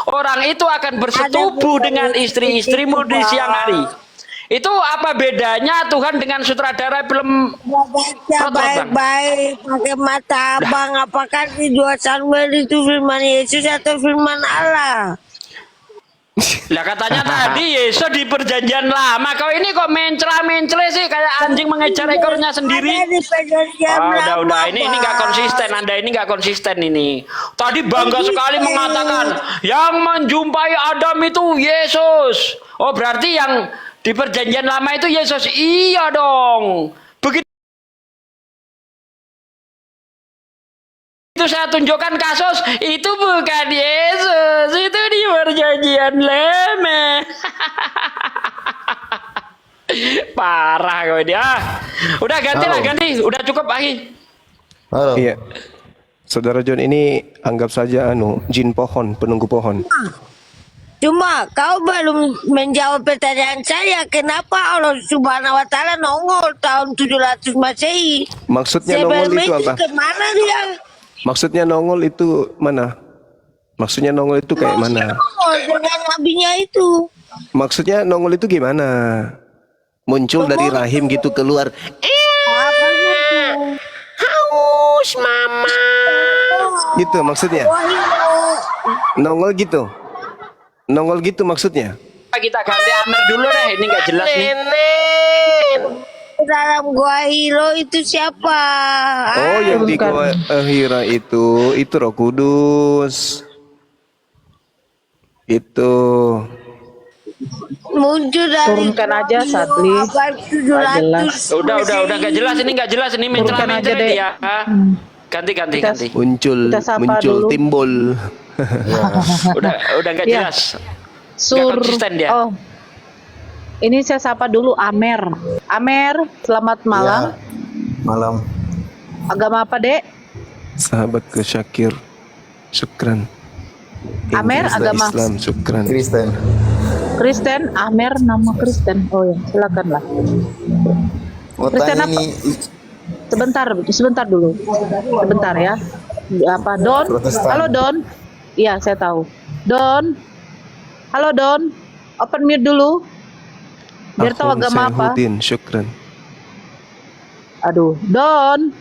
orang itu akan bersetubuh dengan istri-istrimu di siang hari. Itu apa bedanya Tuhan dengan sutradara film Baca Rotterdam, Bang? baik-baik pakai mata abang. Apakah di 2 Samuel itu firman Yesus atau firman Allah? Lah katanya tadi Yesus di perjanjian lama. Kau ini kok mencela-mencela sih kayak anjing mengejar ekornya Ada sendiri. di perjanjian lama, Udah ini nggak Bang. konsisten. Anda ini nggak konsisten ini. Tadi bangga sekali Konsisten. mengatakan yang menjumpai Adam itu Yesus. Oh berarti yang di perjanjian lama itu Yesus. Iya dong. Begitu saya tunjukkan kasus itu bukan Yesus, itu di perjanjian lama. Parah kau dia. Udah ganti lah, Halo. ganti. Udah cukup lagi. Halo. Iya. Saudara John ini anggap saja jin pohon, penunggu pohon. Cuma kau belum menjawab pertanyaan saya. Kenapa Allah Subhanahu wa Ta'ala nongol tahun 700 Masehi? Maksudnya nongol Sebelum itu apa? kemana dia? Maksudnya nongol itu mana? Maksudnya nongol itu kayak mana? Nongol dengan nabinya itu. Maksudnya nongol itu gimana? Muncul dari rahim gitu keluar. Apa itu? Haus mama. Gitu maksudnya. Wahyu. Nongol gitu. Nongol gitu maksudnya. Kita ganti Amer dulu deh, ini nggak jelas nih. Dalam gua Hiro itu siapa? Oh, yang di Gua Hira itu Roh Kudus. Itu. Muncul dari Turunkan aja, Sadli. abad jelas. 700 Udah nggak jelas ini nggak jelas ini mencela-mencela aja, Dek. dia. Ganti. Muncul Kita sapa dulu. timbul. Udah nggak Iya. jelas. Nggak konsisten dia. Oh, ini saya sapa dulu Amer. Amer, selamat malam. Malam. Agama apa, Dek? Sahabat ke Syakir. Syukran. Amer, Inggris dan agama Islam, syukran. Kristen. Kristen. Amer, nama Kristen. Oh ya, silakan lah. Mau Kristen tanya apa? nih, Sebentar dulu. Sebentar ya. Apa, Don? Protestan. Halo, Don. Iya, saya tahu. Don. Halo, Don. Open mute dulu. Biar tahu Akhun agama apa. Saifuddin, syukran. Aduh, Don.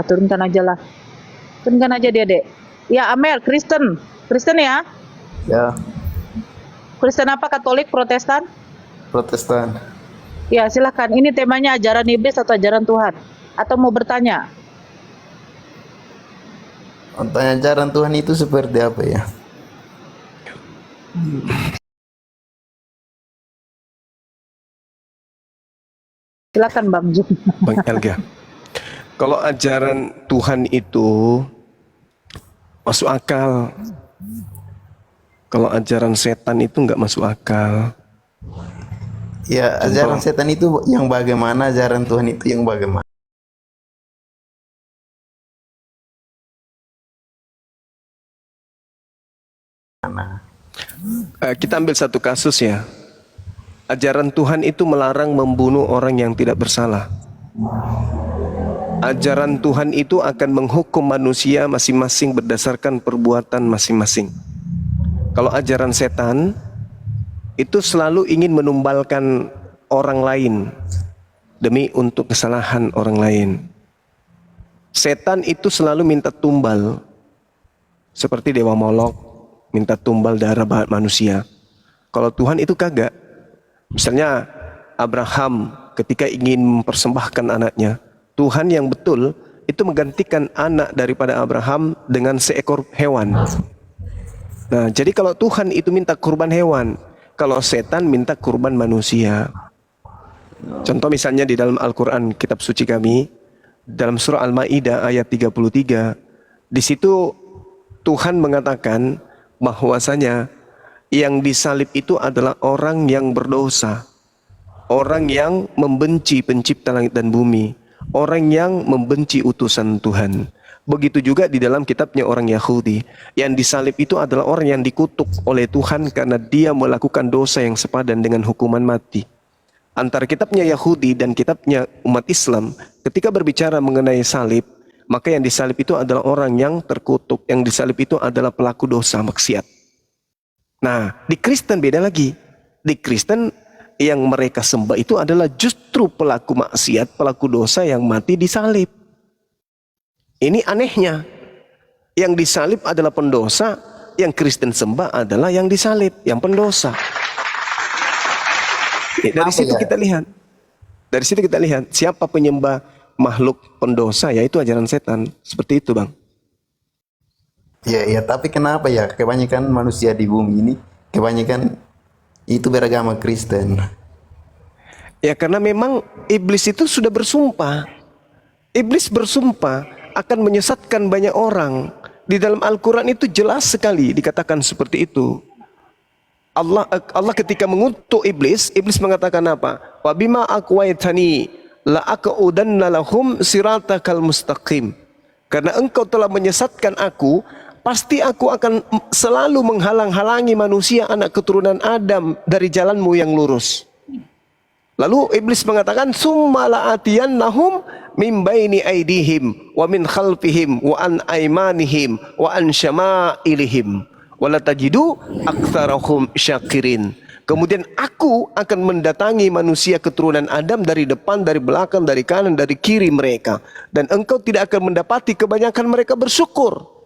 Turunkan aja lah. Turunkan aja dia, Dek. Ya, Amer, Kristen. Kristen ya? ya Kristen apa? Katolik, Protestan? Protestan. Ya, silakan. Ini temanya ajaran iblis atau ajaran Tuhan? Atau mau bertanya? Mau tanya ajaran Tuhan itu seperti apa ya? Silakan, Bang Jun. Bang Elga. Kalau ajaran Tuhan itu masuk akal. Kalau ajaran setan itu nggak masuk akal. Ya, ajaran setan itu yang bagaimana, ajaran Tuhan itu yang bagaimana? Kita ambil satu kasus ya. Ajaran Tuhan itu melarang membunuh orang yang tidak bersalah. Ajaran Tuhan itu akan menghukum manusia masing-masing berdasarkan perbuatan masing-masing. Kalau ajaran setan itu selalu ingin menumbalkan orang lain demi untuk kesalahan orang lain. Setan itu selalu minta tumbal, seperti Dewa Molok minta tumbal darah manusia. Kalau Tuhan itu kagak. Misalnya Abraham ketika ingin mempersembahkan anaknya, Tuhan yang betul itu menggantikan anak daripada Abraham dengan seekor hewan. Nah, jadi kalau Tuhan itu minta kurban hewan, kalau setan minta kurban manusia. Contoh misalnya di dalam Al-Quran, kitab suci kami, dalam surah Al-Ma'idah ayat 33, di situ Tuhan mengatakan bahwasanya yang disalib itu adalah orang yang berdosa, orang yang membenci pencipta langit dan bumi, orang yang membenci utusan Tuhan. Begitu juga di dalam kitabnya orang Yahudi, yang disalib itu adalah orang yang dikutuk oleh Tuhan karena dia melakukan dosa yang sepadan dengan hukuman mati. Antara kitabnya Yahudi dan kitabnya umat Islam, ketika berbicara mengenai salib, maka yang disalib itu adalah orang yang terkutuk, yang disalib itu adalah pelaku dosa maksiat. Nah, di Kristen beda lagi. Di Kristen yang mereka sembah itu adalah justru pelaku maksiat, pelaku dosa yang mati disalib. Ini anehnya. Yang disalib adalah pendosa, yang Kristen sembah adalah yang disalib, yang pendosa. Dari situ kita lihat. Dari situ kita lihat siapa penyembah makhluk pendosa, yaitu ajaran setan. Seperti itu, Bang. Ya, tapi kenapa ya kebanyakan manusia di bumi ini kebanyakan itu beragama Kristen? Ya karena memang iblis itu sudah bersumpah. Iblis bersumpah akan menyesatkan banyak orang. Di dalam Al-Quran itu jelas sekali dikatakan seperti itu. Allah ketika mengutuk iblis, iblis mengatakan apa? Wa bima aqwaitani la aqudanna lahum siratakal mustaqim. Karena engkau telah menyesatkan aku, pasti aku akan selalu menghalang-halangi manusia anak keturunan Adam dari jalanmu yang lurus. Lalu iblis mengatakan summa la'atiyannahum min baini aidihim wa min khalfihim wa an aimanihim wa an syama'ilihim wa la tajidu aktsarahum syakirin. Kemudian aku akan mendatangi manusia keturunan Adam dari depan, dari belakang, dari kanan, dari kiri mereka, dan engkau tidak akan mendapati kebanyakan mereka bersyukur.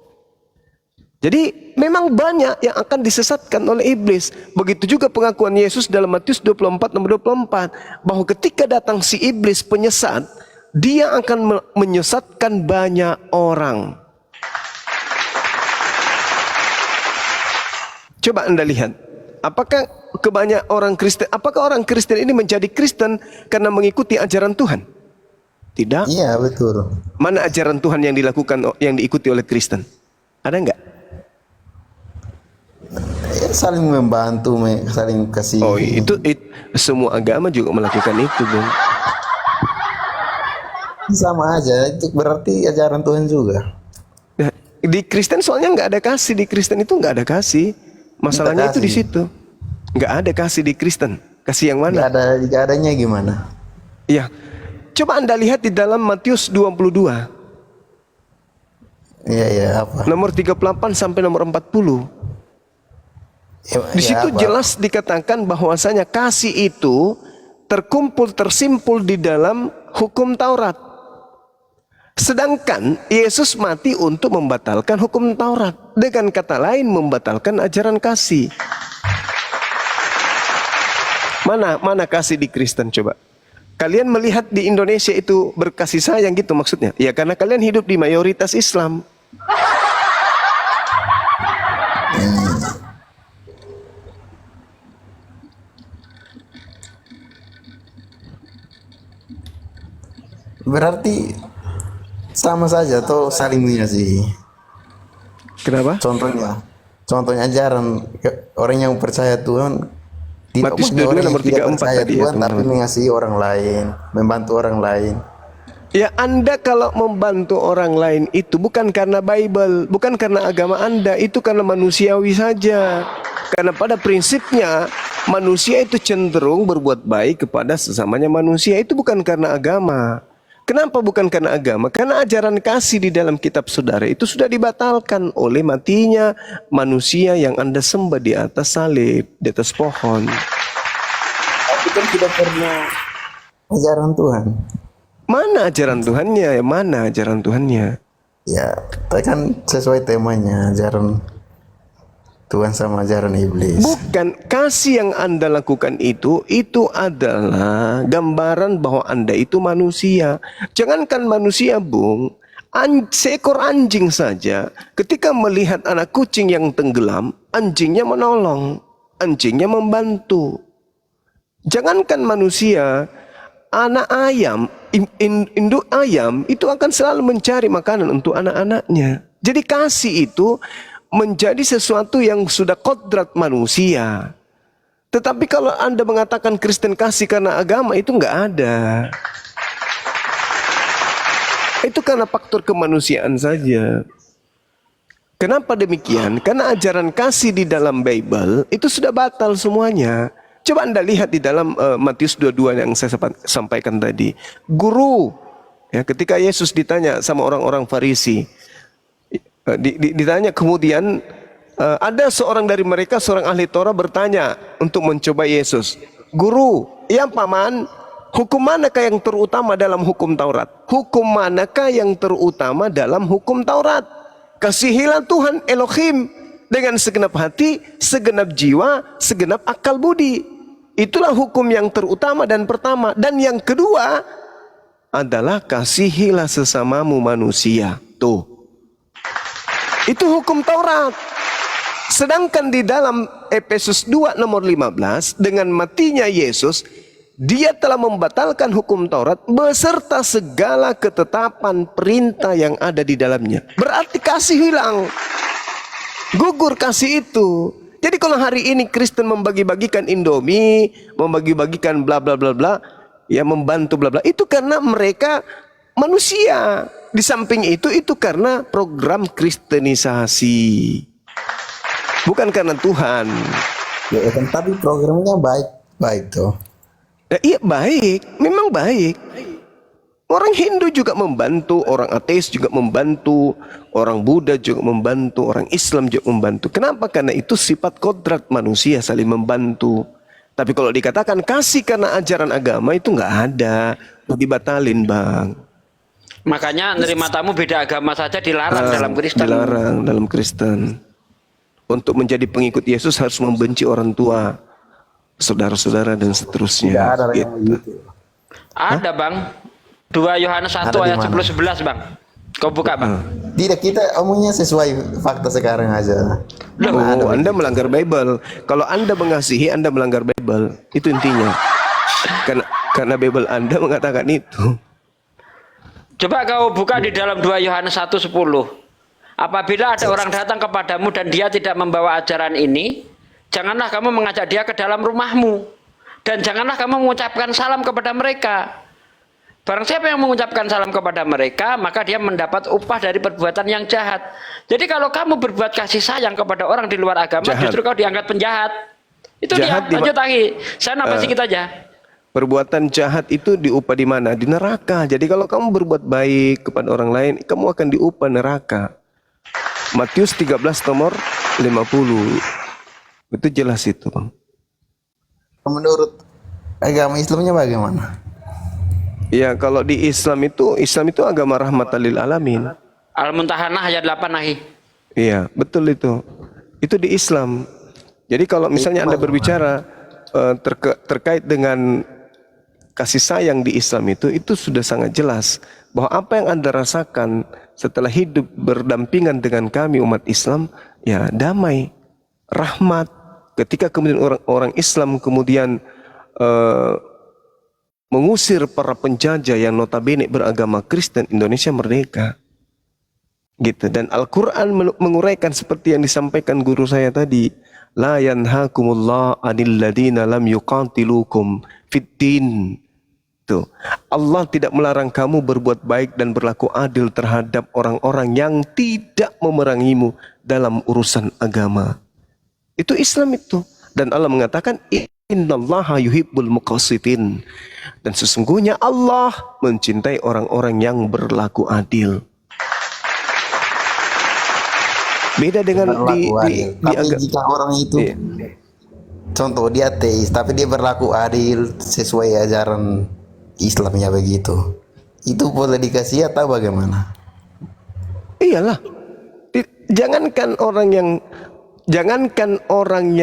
Jadi memang banyak yang akan disesatkan oleh iblis. Begitu juga pengakuan Yesus dalam Matius 24 nomor 24. Bahwa ketika datang si iblis penyesat, dia akan menyesatkan banyak orang. Coba Anda lihat. Apakah apakah orang Kristen ini menjadi Kristen karena mengikuti ajaran Tuhan? Tidak. Iya, betul. Mana ajaran Tuhan yang diikuti oleh Kristen? Ada enggak? Ya, saling membantu, saling kasih. Oh, itu semua agama juga melakukan itu, Bung. Sama aja, itu berarti ajaran Tuhan juga. Nah, di Kristen soalnya nggak ada kasih, di Kristen itu nggak ada kasih. Masalahnya itu di situ. Nggak ada kasih di Kristen. Kasih yang mana? Nggak adanya gimana? Iya. Coba Anda lihat di dalam Matius 22. Iya, apa? Nomor 38 sampai nomor 40. Di situ jelas dikatakan bahwasanya kasih itu tersimpul di dalam hukum Taurat. Sedangkan Yesus mati untuk membatalkan hukum Taurat. Dengan kata lain membatalkan ajaran kasih. Mana kasih di Kristen coba? Kalian melihat di Indonesia itu berkasih sayang gitu maksudnya? Ya karena kalian hidup di mayoritas Islam. Berarti sama saja atau saling mengasihi. Kenapa? Contohnya ajaran orang yang percaya Tuhan tidak Matius punya 22 orang yang nomor tidak 34 percaya tadi ya, Tuhan, tapi teman-teman. mengasihi orang lain, membantu orang lain. Ya Anda kalau membantu orang lain itu bukan karena Bible, bukan karena agama Anda, itu karena manusiawi saja. Karena pada prinsipnya manusia itu cenderung berbuat baik kepada sesamanya manusia, itu bukan karena agama. Kenapa bukan karena agama? Karena ajaran kasih di dalam kitab saudara itu sudah dibatalkan oleh matinya manusia yang Anda sembah di atas salib, di atas pohon. Tapi kan tidak pernah ajaran Tuhan. Mana ajaran Tuhannya? Mana ajaran Tuhannya? Ya, kan sesuai temanya ajaran Tuhan sama ajaran iblis. Bukan, kasih yang Anda lakukan itu adalah gambaran bahwa Anda itu manusia. Jangankan manusia, Bung, seekor anjing saja ketika melihat anak kucing yang tenggelam, anjingnya menolong, anjingnya membantu. Jangankan manusia, anak ayam, induk ayam itu akan selalu mencari makanan untuk anak-anaknya. Jadi kasih itu menjadi sesuatu yang sudah kodrat manusia. Tetapi kalau Anda mengatakan Kristen kasih karena agama, itu nggak ada. Itu karena faktor kemanusiaan saja. Kenapa demikian? Karena ajaran kasih di dalam Bible itu sudah batal semuanya. Coba Anda lihat di dalam Matius 22 yang saya sampaikan tadi. Guru, ya, ketika Yesus ditanya sama orang-orang Farisi, ditanya kemudian ada seorang dari mereka, seorang ahli Torah bertanya untuk mencoba Yesus. Guru, ya paman, hukum manakah yang terutama dalam hukum Taurat? Hukum manakah yang terutama dalam hukum Taurat? Kasihilah Tuhan Elohim dengan segenap hati, segenap jiwa, segenap akal budi. Itulah hukum yang terutama dan pertama. Dan yang kedua adalah kasihilah sesamamu manusia. Tuh. Itu hukum Taurat. Sedangkan di dalam Efesus 2 nomor 15, dengan matinya Yesus, dia telah membatalkan hukum Taurat beserta segala ketetapan perintah yang ada di dalamnya. Berarti kasih hilang. Gugur kasih itu. Jadi kalau hari ini Kristen membagi-bagikan Indomie, membagi-bagikan bla bla bla bla, ya membantu bla bla, itu karena mereka manusia. Di samping itu karena program kristenisasi. Bukan karena Tuhan. Ya kan, tapi programnya baik tuh. Ya, iya baik, memang baik. Orang Hindu juga membantu, orang ateis juga membantu, orang Buddha juga membantu, orang Islam juga membantu. Kenapa? Karena itu sifat kodrat manusia saling membantu. Tapi kalau dikatakan kasih karena ajaran agama itu nggak ada, dibatalin bang. Makanya nerima tamu beda agama saja dilarang dalam Kristen. Dilarang dalam Kristen. Untuk menjadi pengikut Yesus harus membenci orang tua, saudara-saudara dan seterusnya. Tidak ada yang Gitu. begitu. Ada bang. 2 Yohanes 1 Ada di ayat mana? 10-11 bang. Kau buka bang. Tidak, kita omongnya sesuai fakta sekarang aja. Oh, Anda melanggar Bible. Kalau Anda mengasihi, Anda melanggar Bible. Itu intinya. Karena Bible Anda mengatakan itu. Coba kau buka di dalam 2 Yohanes 1:10. Apabila ada orang datang kepadamu dan dia tidak membawa ajaran ini, janganlah kamu mengajak dia ke dalam rumahmu. Dan janganlah kamu mengucapkan salam kepada mereka. Barang siapa yang mengucapkan salam kepada mereka, maka dia mendapat upah dari perbuatan yang jahat. Jadi kalau kamu berbuat kasih sayang kepada orang di luar agama, Jahat. justru kau diangkat penjahat. Itu Jahat dia. Lanjut lagi. Saya nambah sedikit aja. Perbuatan jahat itu diupah di mana? Di neraka. Jadi kalau kamu berbuat baik kepada orang lain, kamu akan diupah neraka. Matius 13 nomor 50. Itu jelas itu, Bang. Menurut agama Islamnya bagaimana? Ya, kalau di Islam itu agama rahmatan lil alamin. Al-Muntahanah ayat 8 nahi. Iya, betul itu. Itu di Islam. Jadi kalau misalnya Anda berbicara terkait dengan kasih sayang di Islam itu sudah sangat jelas bahwa apa yang Anda rasakan setelah hidup berdampingan dengan kami umat Islam, ya damai, rahmat. Ketika kemudian orang Islam kemudian mengusir para penjajah yang notabene beragama Kristen, Indonesia merdeka. Gitu. Dan Al-Quran menguraikan seperti yang disampaikan guru saya tadi. La yanhakumullah anil ladina lam yuqatilukum fiddin. Tuh. Allah tidak melarang kamu berbuat baik dan berlaku adil terhadap orang-orang yang tidak memerangimu dalam urusan agama. Itu Islam itu. Dan Allah mengatakan innallaha yuhibbul muqsitin. Dan sesungguhnya Allah mencintai orang-orang yang berlaku adil. Beda dengan di tapi jika orang itu contoh dia ateis tapi dia berlaku adil sesuai ajaran Islamnya begitu, itu boleh dikasih atau bagaimana? Iyalah. Jangankan orang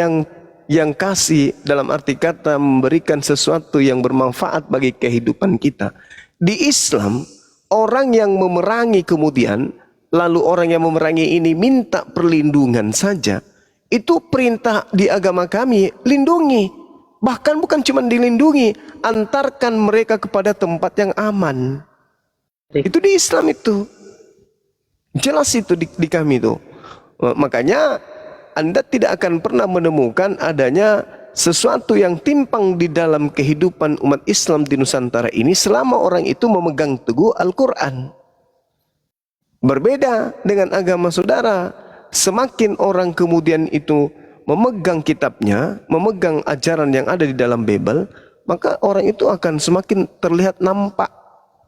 yang kasih dalam arti kata memberikan sesuatu yang bermanfaat bagi kehidupan kita. Di Islam, orang yang memerangi kemudian, lalu orang yang memerangi ini minta perlindungan saja, itu perintah di agama kami, lindungi. Bahkan bukan cuma dilindungi, antarkan mereka kepada tempat yang aman. Itu di Islam itu. Jelas itu di kami itu. Makanya Anda tidak akan pernah menemukan adanya sesuatu yang timpang di dalam kehidupan umat Islam di Nusantara ini selama orang itu memegang teguh Al-Quran. Berbeda dengan agama saudara, semakin orang kemudian itu memegang kitabnya, memegang ajaran yang ada di dalam Bible, maka orang itu akan semakin terlihat nampak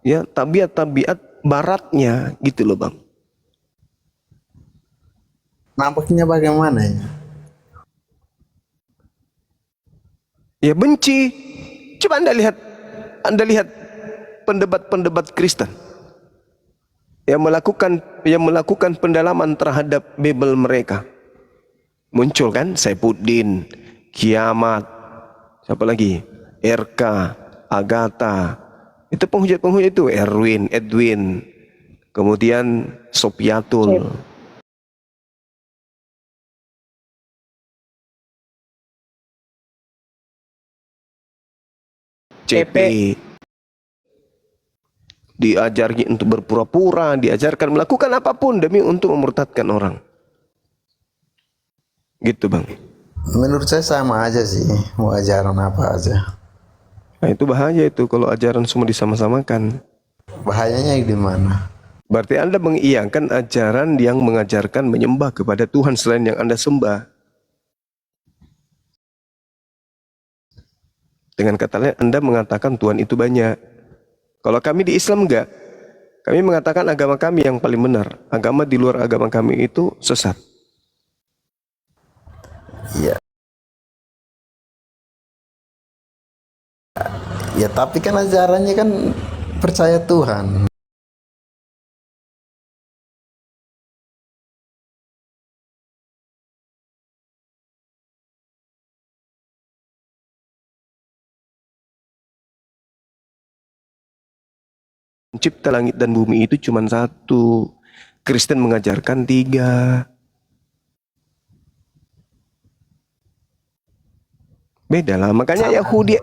ya tabiat-tabiat baratnya gitu loh Bang. nampaknya bagaimana ya? Ya benci. Coba Anda lihat pendebat-pendebat Kristen yang melakukan pendalaman terhadap Bible mereka. Muncul kan Saifuddin, Kiamat, siapa lagi? RK, Agatha. Itu penghujat-penghujat itu, Edwin, kemudian Sopiatul. CP. Diajarnya untuk berpura-pura, diajarkan melakukan apapun demi untuk memurtadkan orang. Gitu Bang. Menurut saya sama aja sih, mau ajaran apa aja. Nah itu bahaya itu kalau ajaran semua disama-samakan. Bahayanya di mana? Berarti Anda mengiyakan ajaran yang mengajarkan menyembah kepada Tuhan selain yang Anda sembah. Dengan kata lain, Anda mengatakan Tuhan itu banyak. Kalau kami di Islam enggak. Kami mengatakan agama kami yang paling benar. Agama di luar agama kami itu sesat. Iya. Ya tapi kan ajarannya kan percaya Tuhan. Pencipta langit dan bumi itu cuma satu. Kristen mengajarkan 3. Beda lah. Makanya Yahudi.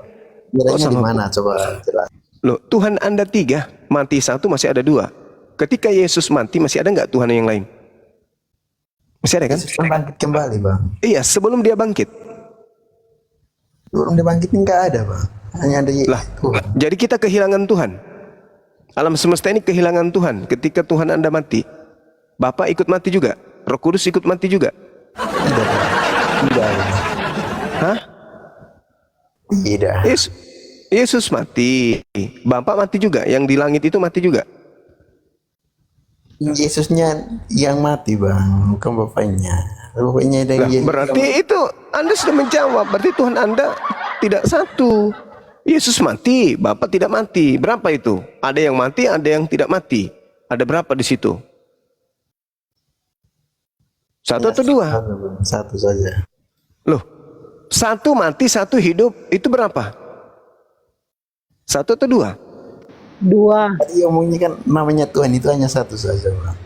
Bedanya di mana? Coba jelas. Loh, Tuhan Anda 3, mati 1 masih ada 2. Ketika Yesus mati masih ada nggak Tuhan yang lain? Masih ada kan? Yesus kan bangkit kembali, Bang. Iya, sebelum dia bangkit. Sebelum dia bangkit nggak ada, Bang. Hanya ada Lah, Tuhan. jadi kita kehilangan Tuhan. Alam semesta ini kehilangan Tuhan. Ketika Tuhan Anda mati, Bapa ikut mati juga, Roh Kudus ikut mati juga. Tidak, Bang. Tidak. Hah? Tidak. Yesus mati, Bapa mati juga, yang di langit itu mati juga. Yesusnya yang mati, Bang, bukan bapaknya. Bapaknya dan Nah, berarti itu Anda sudah menjawab. Berarti Tuhan Anda tidak satu. Yesus mati, Bapa tidak mati. Berapa itu? Ada yang mati, ada yang tidak mati. Ada berapa di situ? 1 atau 2? Satu saja. Loh, 1 mati, 1 hidup. Itu berapa? 1 atau 2? 2. Tadi omongnya kan namanya Tuhan itu hanya satu saja, Bang.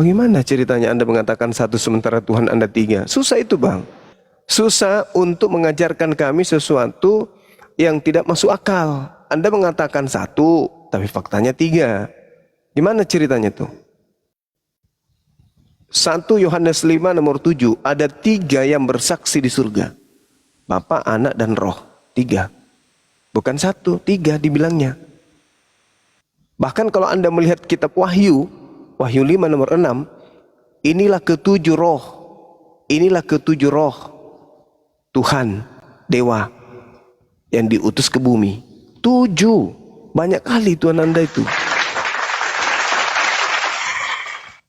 Bagaimana ceritanya Anda mengatakan 1 sementara Tuhan Anda 3? Susah itu Bang. Susah untuk mengajarkan kami sesuatu yang tidak masuk akal. Anda mengatakan 1, tapi faktanya 3. Gimana ceritanya tuh? 1 Yohanes 5 nomor 7. Ada 3 yang bersaksi di surga. Bapa, Anak, dan Roh. 3. Bukan 1, 3 dibilangnya. Bahkan kalau Anda melihat kitab Wahyu 5 nomor 6. Inilah ke-7 roh. Inilah ke-7 roh Tuhan, Dewa, yang diutus ke bumi. 7. Banyak kali Tuhan Anda itu.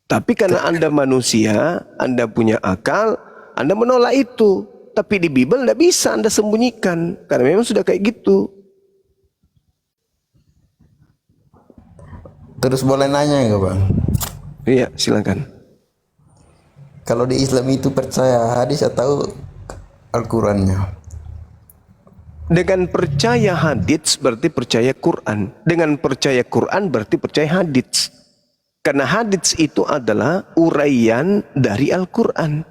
Tapi karena Anda manusia, Anda punya akal, Anda menolak itu. Tapi di Bible tidak bisa Anda sembunyikan. Karena memang sudah kayak gitu. Terus boleh nanya nggak, Bang? Iya, silakan. Kalau di Islam itu percaya hadis atau Al-Qurannya? Dengan percaya hadits berarti percaya Quran. Dengan percaya Quran berarti percaya hadits. Karena hadits itu adalah uraian dari Al-Quran.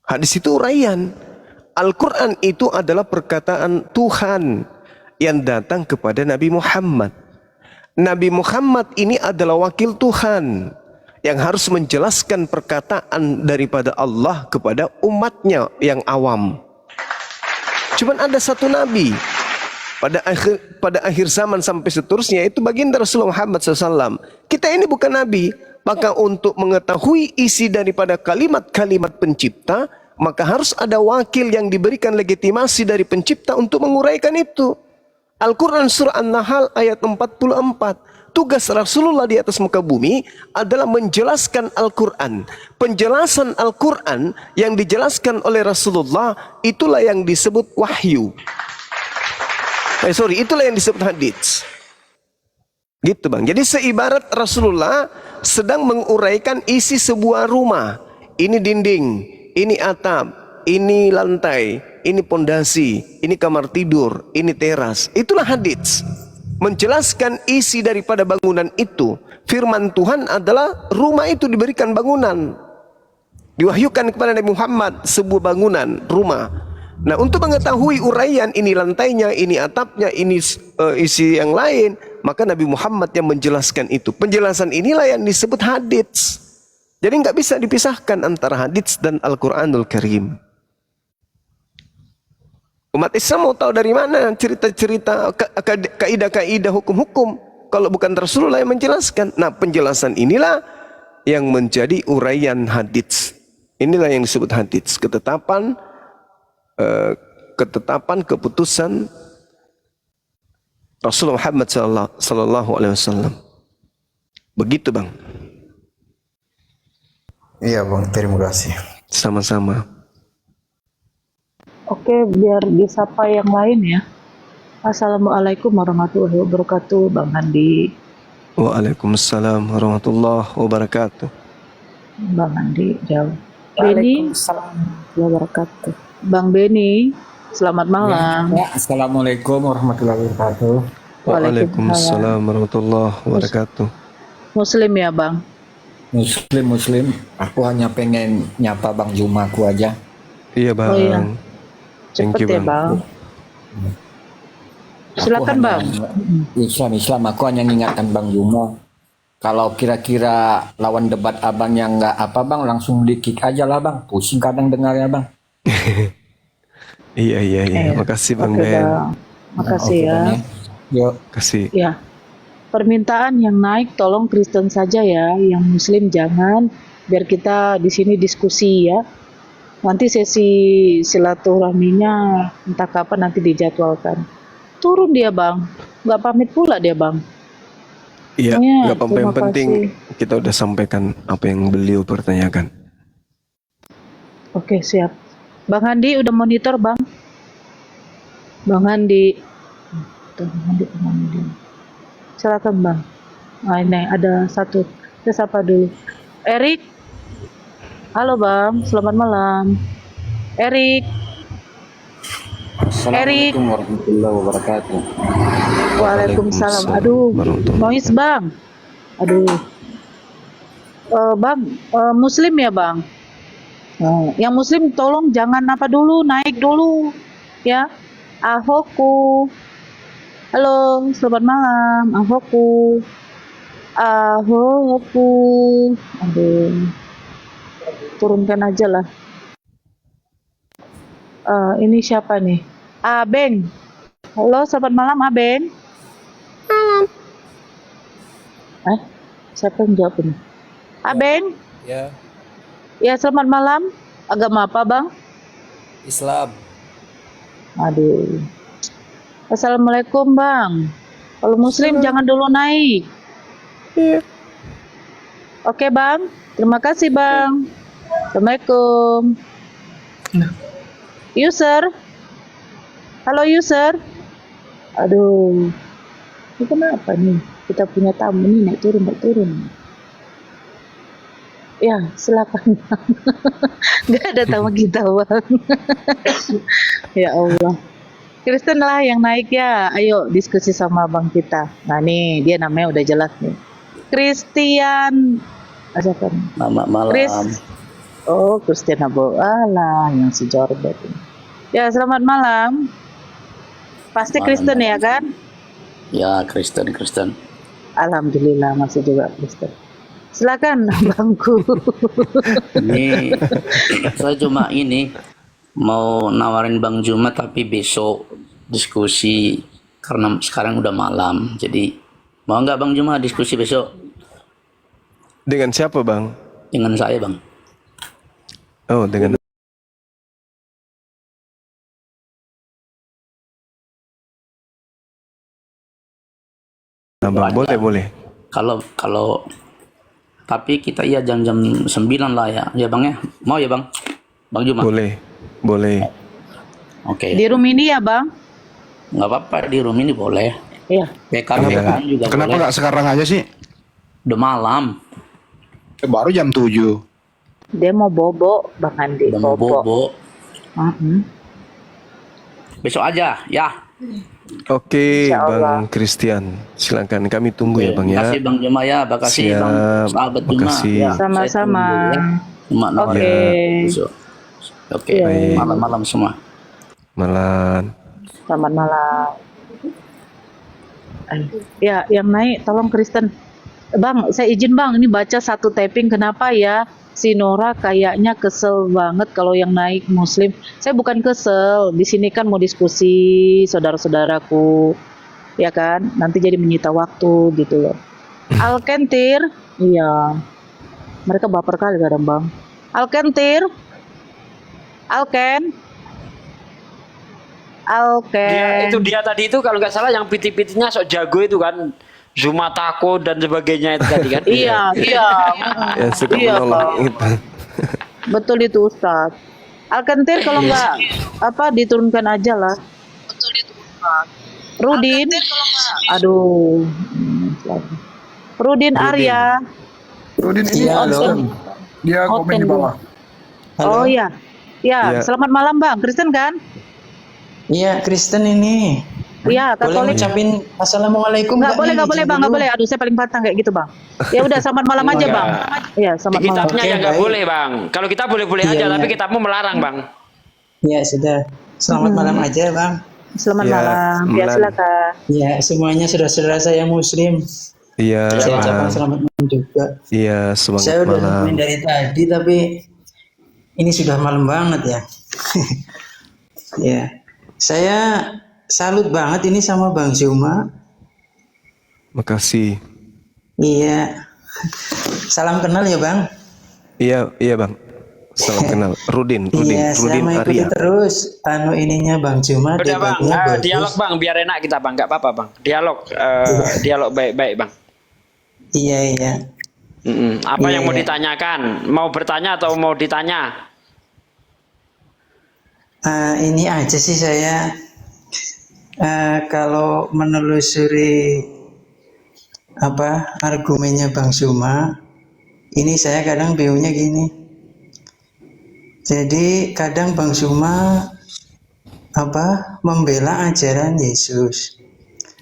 Hadis itu uraian. Al-Quran itu adalah perkataan Tuhan yang datang kepada Nabi Muhammad. Nabi Muhammad ini adalah wakil Tuhan yang harus menjelaskan perkataan daripada Allah kepada umatnya yang awam. Cuman ada satu Nabi pada akhir zaman sampai seterusnya, itu baginda Rasulullah Muhammad SAW. Kita ini bukan Nabi. Maka untuk mengetahui isi daripada kalimat-kalimat pencipta, maka harus ada wakil yang diberikan legitimasi dari pencipta untuk menguraikan itu. Al-Quran surah An-Nahl ayat 44. Tugas Rasulullah di atas muka bumi adalah menjelaskan Al-Quran. Penjelasan Al-Quran yang dijelaskan oleh Rasulullah itulah yang disebut wahyu. Itulah yang disebut hadits. Gitu bang. Jadi seibarat Rasulullah sedang menguraikan isi sebuah rumah. Ini dinding, ini atap, ini lantai, ini pondasi, ini kamar tidur, ini teras. Itulah hadits. Menjelaskan isi daripada bangunan itu. Firman Tuhan adalah rumah itu diberikan bangunan. Diwahyukan kepada Nabi Muhammad sebuah bangunan, rumah. Nah, untuk mengetahui uraian ini lantainya, ini atapnya, ini isi yang lain, maka Nabi Muhammad yang menjelaskan itu. Penjelasan inilah yang disebut hadits. Jadi nggak bisa dipisahkan antara hadits dan Al-Quranul Karim. Umat Islam mau tahu dari mana cerita-cerita, kaidah-kaidah hukum-hukum kalau bukan Rasulullah yang menjelaskan. Nah, penjelasan inilah yang menjadi uraian hadits. Inilah yang disebut hadits, ketetapan keputusan Rasulullah Muhammad sallallahu alaihi wasallam. Begitu, Bang. Iya bang, terima kasih. Sama-sama. Oke, biar disapa yang lain ya. Assalamualaikum warahmatullahi wabarakatuh, Bang Andi. Waalaikumsalam warahmatullahi wabarakatuh. Bang Andi jawab. Beni, Waalaikumsalam wabarakatuh. Bang Beni, selamat malam. Ya, assalamualaikum warahmatullahi wabarakatuh. Waalaikumsalam warahmatullahi wabarakatuh. Muslim ya, Bang? Muslim. Aku hanya pengen nyapa Bang Jumaku aja. Iya bang. Oh iya. Thank Cepet you, ya, Bang. Silakan, Bang. Islam. Aku hanya mengingatkan Bang Juma. Kalau kira-kira lawan debat abang yang nggak apa Bang, langsung di-kick aja lah Bang. Pusing kadang dengarnya Bang. Iya. Makasih Bang Oke, Ben. Bang. Makasih Oke, ya. Bang, Yuk. Kasih. Ya. Permintaan yang naik tolong Kristen saja ya, yang Muslim jangan, biar kita di sini diskusi ya. Nanti sesi silaturahminya entah kapan nanti dijadwalkan. Turun dia Bang, nggak pamit pula dia Bang. Iya, Ya, nggak apa-apa, yang terima penting kasih. kita udah sampaikan apa yang beliau pertanyakan. Oke siap. Bang Andi udah monitor Bang. Bang Andi. Tuh, Bang Andi. Silakan Bang. Nah, ini ada satu. Kita sapa dulu. Erik. Halo Bang, selamat malam. Erik. Assalamualaikum warahmatullahi wabarakatuh. Waalaikumsalam. Aduh, noise Bang. Aduh. Bang, Muslim ya Bang? Yang Muslim tolong jangan apa dulu, naik dulu. Ya. Ahoku. Halo, selamat malam. Ahoku. Aduh. Turunkan aja lah. Ini siapa nih? Abeng. Halo, selamat malam Abeng. Malam. Siapa yang jawab ini? Abeng? Ya, Ya, selamat malam. Agama apa, Bang? Islam. Aduh. Assalamualaikum, Bang. Kalau Muslim jangan dulu naik. Iya. Oke, Bang. Terima kasih, Bang. Assalamualaikum. User. Halo, user. Aduh. Ini kenapa nih? Kita punya tamu nih, naik turun. Ya, silakan Bang. Nggak ada tamu kita Bang. Ya Allah. Kristen lah yang naik ya. Ayo diskusi sama Bang kita. Nah nih, dia namanya udah jelas nih. Christian. Siapa nih? Selamat malam. Oh, Christian Abo. Alah, yang si Jorbet ini. Ya, selamat malam. Pasti Malam, Kristen malam. ya kan? Ya, Kristen. Alhamdulillah masih juga Kristen. Silakan Bangku. Ini saya cuma ini mau nawarin Bang Juma tapi besok diskusi karena sekarang udah malam. Jadi mau nggak Bang Juma diskusi besok Dengan siapa Bang? dengan saya Bang? Oh, dengan Bang, boleh. Kalau kalau tapi kita ya jam 9 lah ya. Ya Bang ya. Mau ya Bang? Bang Juma. Boleh, boleh. Oke. Di room ini ya bang? Nggak apa-apa di room ini boleh. Iya. PKP juga Kenapa boleh. nggak sekarang aja sih? Udah malam. Baru jam 7. Dia mau bobo bang Andi. Udah mau bobo. Besok aja ya. Oke, Insya Allah. Bang Christian, silakan kami tunggu ya Bang Terima ya. kasih Bang Juma ya. Terima kasih Siap. Bang sahabat Juma. Makasih. Ya, saya Sama-sama. tunggu ya. Cuma nawarin Oke. besok. Oke. Baik. Malam-malam semua. Malam. Selamat malam. Ya, yang naik tolong Kristen. Bang, saya izin bang, ini baca satu tapping. Kenapa ya si Nora kayaknya kesel banget kalau yang naik Muslim? Saya bukan kesel. Di sini kan mau diskusi saudara-saudaraku, ya kan? Nanti jadi menyita waktu gitu loh. Alkentir, iya. Mereka baper kali kadang bang. Alkentir, Alken. Dia tadi itu kalau nggak salah yang piti-pitinya sok jago itu kan, Zuma Tako dan sebagainya itu tadi kan. Iya, iya. Ya suka Iya, menolong Bang. itu. Betul itu Ustaz. Alkentir kalau nggak diturunkan aja lah. Rudin. Aduh. Rudin Arya. Rudin ini Iya, ada. halo. Dia komen di bawah. Oh iya. Ya, Iya. selamat malam Bang. Kristen kan? Iya, Kristen ini. Iya, Boleh Katolik. ngucapin Assalamualaikum Nggak boleh, nih? nggak boleh Izin Bang, nggak dulu. boleh. Aduh, saya paling pantang kayak gitu Bang. Ya udah, selamat malam aja Bang. Iya, Di selamat malam. kitabnya Oke, yang nggak baik. boleh Bang. Kalau kita boleh-boleh Iya, aja, iya. tapi kitabmu melarang Bang. Ya, sudah. Selamat malam aja, Bang. Selamat Ya, malam. Ya, malam. silakan. Ya, semuanya saudara-saudara saya Muslim. Iya, Saya ucapkan Bang. selamat malam juga. Iya, semangat Saya udah malam. nemuin dari tadi, tapi ini sudah malam banget ya. Ya, saya salut banget ini sama Bang Zuma. Makasih. Iya. Salam kenal ya, Bang. Iya, iya Bang. Salam kenal. Rudin Iya, saya Rudin mengikuti Arya. terus ininya Bang Zuma, Udah Bang, debatnya bagus. dialog Bang, biar enak kita Bang, nggak apa-apa Bang. Dialog baik-baik Bang. Iya, iya. Apa Iya, yang mau iya. ditanyakan? Mau bertanya atau mau ditanya? Ini aja sih saya kalau menelusuri argumennya Bang Zuma, ini saya kadang bingungnya gini. Jadi kadang Bang Zuma membela ajaran Yesus.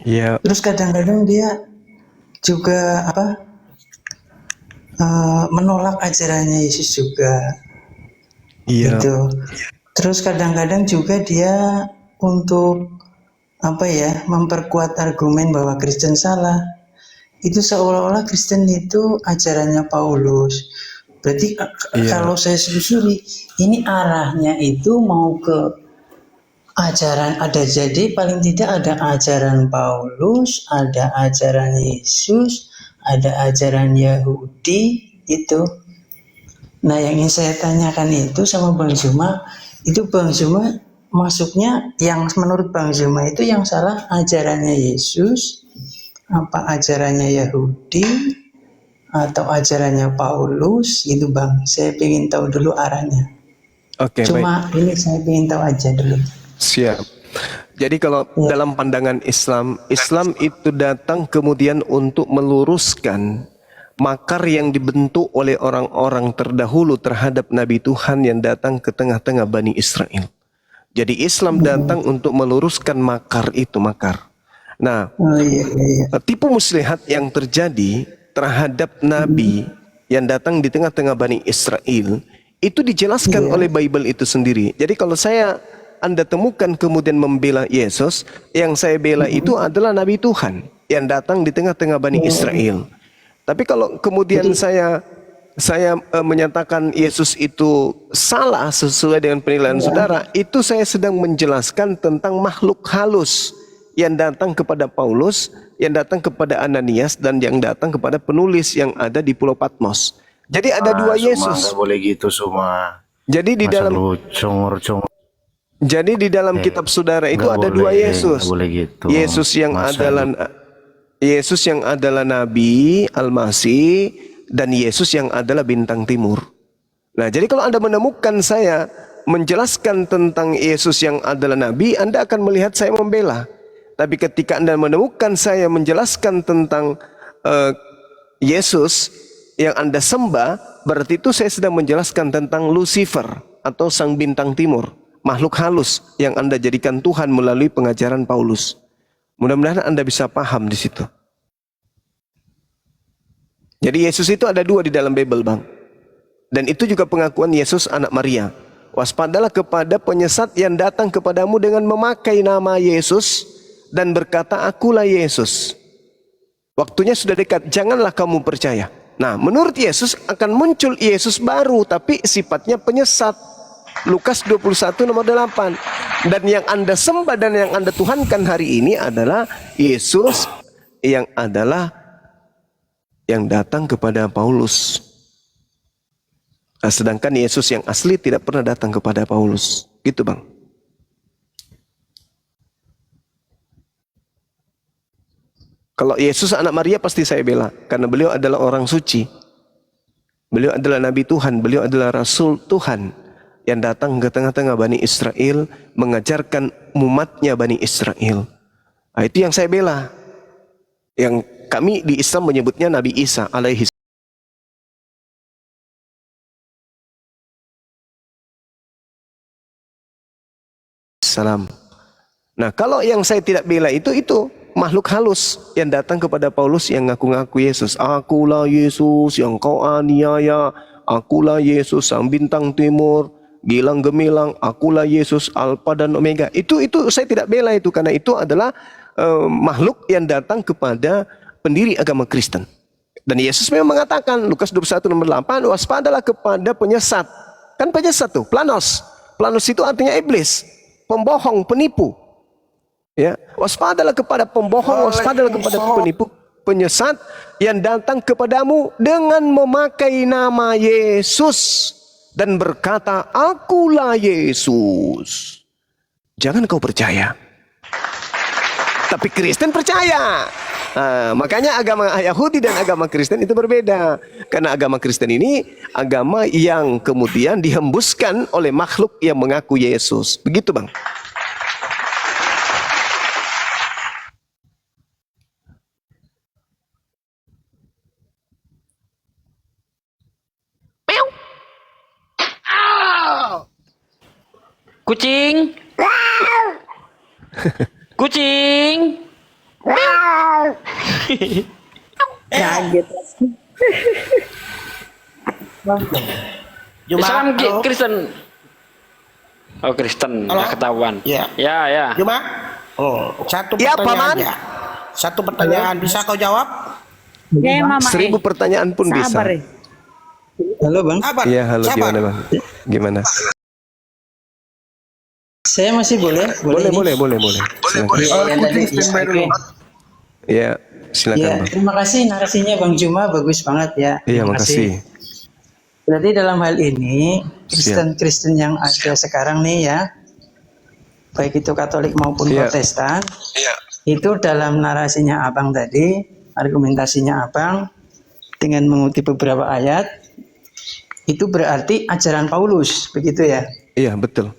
Iya, Terus kadang-kadang dia juga menolak ajarannya Yesus juga. iya. Gitu. Terus kadang-kadang juga dia untuk memperkuat argumen bahwa Kristen salah. Itu seolah-olah Kristen itu ajarannya Paulus. Berarti Iya. kalau saya selusuri, ini arahnya itu mau ke ajaran ada, jadi paling tidak ada ajaran Paulus, ada ajaran Yesus, ada ajaran Yahudi itu. Nah, yang ingin saya tanyakan itu sama Bang Zuma, itu Bang Zuma masuknya yang menurut Bang Zuma itu yang salah ajarannya Yesus, apa ajarannya Yahudi, atau ajarannya Paulus itu Bang. Saya ingin tahu dulu arahnya. Oke, baik. Cuma ini saya ingin tahu aja dulu. Siap. Jadi kalau dalam pandangan Islam, Islam itu datang kemudian untuk meluruskan makar yang dibentuk oleh orang-orang terdahulu terhadap Nabi Tuhan yang datang ke tengah-tengah Bani Israel. Jadi Islam datang untuk meluruskan makar itu, makar. Nah, Oh iya, iya. tipu muslihat yang terjadi terhadap Nabi yang datang di tengah-tengah Bani Israel itu dijelaskan oleh Bible itu sendiri. Jadi kalau Anda temukan kemudian membela Yesus, yang saya bela itu adalah Nabi Tuhan yang datang di tengah-tengah Bani Israel. Tapi kalau kemudian saya menyatakan Yesus itu salah sesuai dengan penilaian saudara, itu saya sedang menjelaskan tentang makhluk halus yang datang kepada Paulus, yang datang kepada Ananias, dan yang datang kepada penulis yang ada di Pulau Patmos. Jadi ada dua Yesus. Nggak boleh gitu semua. Jadi di dalam Jadi di dalam kitab saudara itu ada dua Yesus. Boleh gitu. Yesus yang Masa adalah Yesus yang adalah Nabi, Al-Masih, dan Yesus yang adalah bintang timur. Nah, jadi kalau Anda menemukan saya menjelaskan tentang Yesus yang adalah Nabi, Anda akan melihat saya membela. Tapi ketika Anda menemukan saya menjelaskan tentang Yesus yang Anda sembah, berarti itu saya sedang menjelaskan tentang Lucifer atau sang bintang timur, makhluk halus yang Anda jadikan Tuhan melalui pengajaran Paulus. Mudah-mudahan Anda bisa paham di situ. Jadi Yesus itu ada 2 di dalam Bible, Bang. Dan itu juga pengakuan Yesus anak Maria. Waspadalah kepada penyesat yang datang kepadamu dengan memakai nama Yesus dan berkata, akulah Yesus. Waktunya sudah dekat, janganlah kamu percaya. Nah, menurut Yesus akan muncul Yesus baru, tapi sifatnya penyesat. Lukas 21 nomor 8. Dan yang Anda sembah dan yang Anda tuhankan hari ini adalah Yesus yang datang kepada Paulus. Nah, sedangkan Yesus yang asli tidak pernah datang kepada Paulus. Gitu, Bang. Kalau Yesus anak Maria pasti saya bela, karena beliau adalah orang suci. Beliau adalah Nabi Tuhan, beliau adalah Rasul Tuhan yang datang ke tengah-tengah Bani Israel, mengajarkan umatnya Bani Israel. Nah, itu yang saya bela. Yang kami di Islam menyebutnya Nabi Isa alaihi salam. Nah, kalau yang saya tidak bela itu makhluk halus yang datang kepada Paulus yang ngaku-ngaku Yesus. Akulah Yesus yang kau aniaya, akulah Yesus sang bintang timur, gilang gemilang, akulah Yesus Alfa dan Omega. Itu saya tidak bela itu, karena itu adalah makhluk yang datang kepada pendiri agama Kristen. Dan Yesus memang mengatakan, Lukas 21 nomor 8, waspadalah kepada penyesat. Kan penyesat tuh, planos. Planos itu artinya iblis, pembohong, penipu. Ya, waspadalah kepada pembohong, waspadalah kepada penipu, penyesat yang datang kepadamu dengan memakai nama Yesus dan berkata, akulah Yesus. Jangan kau percaya. Tapi Kristen percaya. Nah, makanya agama Yahudi dan agama Kristen itu berbeda. Karena agama Kristen ini agama yang kemudian dihembuskan oleh makhluk yang mengaku Yesus. Begitu, Bang. Kucing. Kucing. Kaget. Islam Kristen. Oh, Kristen. Nggak ketahuan. Ya. Ya. Cuma satu Ya, pertanyaan Paman. aja. Satu pertanyaan bisa kau jawab? Ya, Mama. 1000 pertanyaan pun bisa. Sabar, Halo Bang, Sabar. Iya, halo, Sabar. gimana, Bang? Gimana? saya masih boleh? Boleh. Silakan. Yang tadi, oke. Ya, silakan, Ya, Bang. terima kasih narasinya Bang Juma, bagus banget ya. Iya, Terima makasih. Berarti dalam hal ini Kristen-Kristen yang ada sekarang nih ya, baik itu Katolik maupun Iya. Protestan, itu dalam narasinya Abang tadi, argumentasinya Abang dengan mengutip beberapa ayat, itu berarti ajaran Paulus, begitu ya? Iya, betul.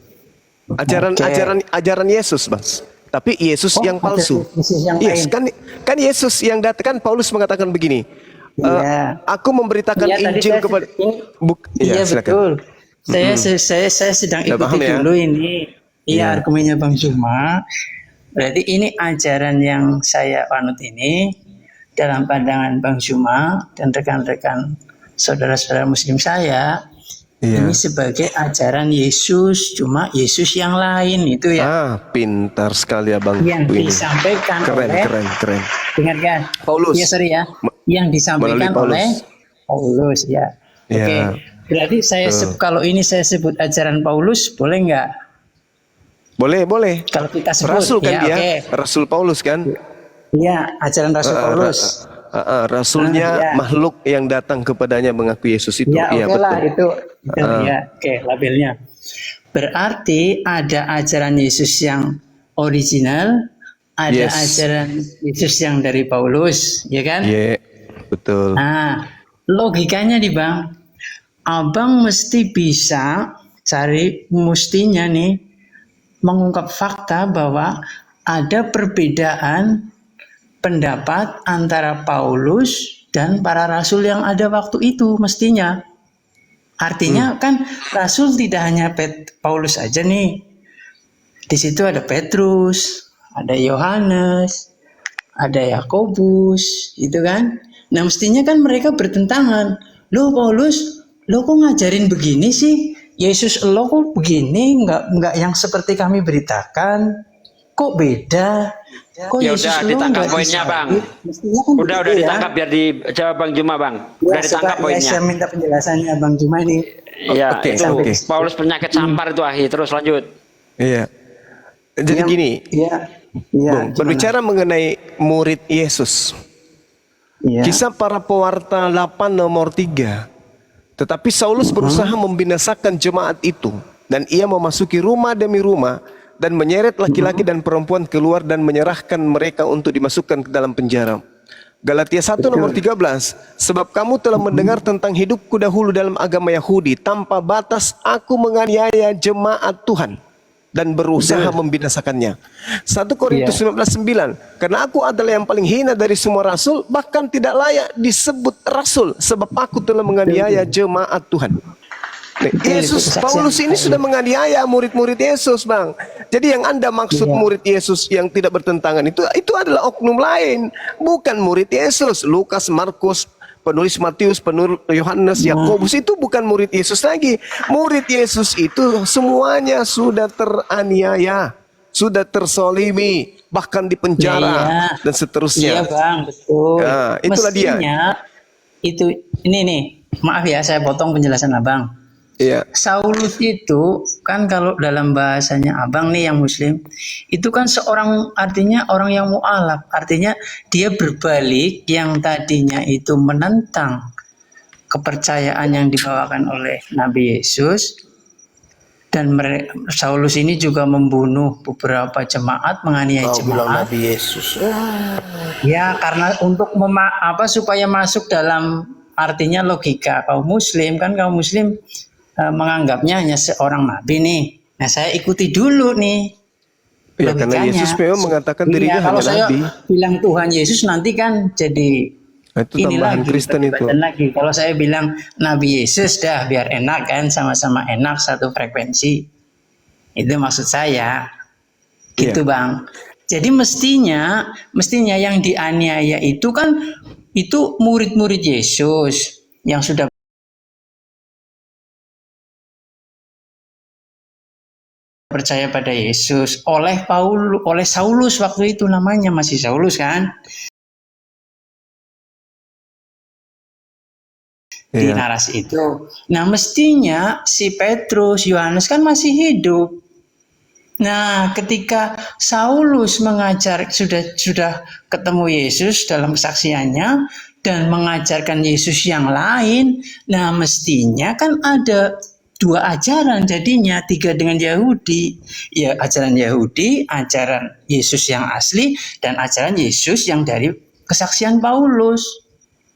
Ajaran Yesus, Bang. Tapi Yesus yang palsu. Yesus yang Yes, lain. kan Yesus yang datang, kan Paulus mengatakan begini. Iya. Aku memberitakan Iya, tadi Injil saya kepada Iya, silakan. betul. Saya sedang Udah ikuti paham ya? dulu ini. Iya, argumennya Bang Juma. Berarti ini ajaran yang saya panut ini dalam pandangan Bang Juma dan rekan-rekan saudara-saudara Muslim saya, Iya. ini sebagai ajaran Yesus, cuma Yesus yang lain itu ya. Pintar sekali Abang. Yang Ini. disampaikan Keren. dengarkan. Paulus. Iya, sorry ya. Yang disampaikan Melalui Paulus. oleh Paulus ya. Ya. Oke. Berarti kalau ini saya sebut ajaran Paulus, boleh nggak? Boleh. Kalau kita sebut, Rasul kan ya, dia, oke. Rasul Paulus kan. Iya, ajaran Rasul Paulus. Rasulnya Ya. makhluk yang datang kepadanya mengaku Yesus itu. Ya, Iya, oke lah betul. itu ya. Oke, labelnya. Berarti ada ajaran Yesus yang original, ada Yes. ajaran Yesus yang dari Paulus, ya kan? Iya, betul. Nah, logikanya nih Bang, Abang mesti bisa mestinya nih mengungkap fakta bahwa ada perbedaan pendapat antara Paulus dan para rasul yang ada waktu itu mestinya. Artinya kan rasul tidak hanya Paulus aja nih. Di situ ada Petrus, ada Yohanes, ada Yakobus, gitu kan? Nah mestinya kan mereka bertentangan. Loh Paulus, lo kok ngajarin begini sih? Yesus lo kok begini, nggak yang seperti kami beritakan? Kok beda? Kok Ya Yesus udah lo ditangkap nggak poinnya Bang. disalib? Mestinya kan Udah begitu ya. ditangkap biar dijawab Bang Juma Bang. Ya, Udah ditangkap coba, poinnya. saya minta penjelasannya Bang Juma ini. Iya, Oke, itu oke. Paulus penyakit sampar itu Ahi. Terus lanjut. Iya. Jadi Yang- gini, Iya. Iya. Bung, berbicara mengenai murid Yesus. Iya. Kisah para pewarta 8 nomor 3. Tetapi Saulus berusaha membinasakan jemaat itu, dan ia memasuki rumah demi rumah dan menyeret laki-laki dan perempuan keluar dan menyerahkan mereka untuk dimasukkan ke dalam penjara. Galatia 1 nomor 13, sebab kamu telah mendengar tentang hidupku dahulu dalam agama Yahudi, tanpa batas aku menganiaya jemaat Tuhan dan berusaha membinasakannya. 1 Korintus 19:9, karena aku adalah yang paling hina dari semua rasul, bahkan tidak layak disebut rasul, sebab aku telah menganiaya jemaat Tuhan. Nih, Yesus, Paulus ini sudah menganiaya murid-murid Yesus, Bang. Jadi yang Anda maksud murid Yesus yang tidak bertentangan itu adalah oknum lain, bukan murid Yesus. Lukas, Markus, penulis Matius, penulis Yohanes, Yakobus itu bukan murid Yesus lagi. Murid Yesus itu semuanya sudah teraniaya, sudah tersolimi, bahkan dipenjara dan seterusnya. Iya Bang, betul. Nah, itulah dia. Mestinya, itu ini nih, maaf ya saya potong penjelasan Abang. Iya. Saulus itu kan kalau dalam bahasanya Abang nih yang Muslim, itu kan seorang, artinya orang yang mu'alaf, artinya dia berbalik yang tadinya itu menentang kepercayaan yang dibawakan oleh Nabi Yesus. Dan Saulus ini juga membunuh beberapa jemaat, menganiaya jemaat. Nabi Yesus. Ya, karena untuk supaya masuk dalam artinya logika kaum Muslim, kan kaum Muslim menganggapnya hanya seorang nabi nih. Nah, saya ikuti dulu nih Ya, karena logikanya. Yesus memang mengatakan Iya, dirinya kalau hanya saya nabi. bilang Tuhan Yesus nanti kan jadi Nah, itu ini tambahan lagi, Kristen itu. perdebatan lagi. Kalau saya bilang Nabi Yesus dah biar enak kan, sama-sama enak, satu frekuensi. Itu maksud saya. Gitu Bang. Jadi mestinya yang dianiaya itu kan itu murid-murid Yesus yang sudah percaya pada Yesus oleh Saulus waktu itu, namanya masih Saulus kan. Di narasi itu. Nah, mestinya si Petrus, Yohanes kan masih hidup. Nah, ketika Saulus mengajar sudah ketemu Yesus dalam kesaksiannya dan mengajarkan Yesus yang lain, nah mestinya kan ada dua ajaran jadinya, tiga dengan Yahudi. Ya, ajaran Yahudi, ajaran Yesus yang asli, dan ajaran Yesus yang dari kesaksian Paulus.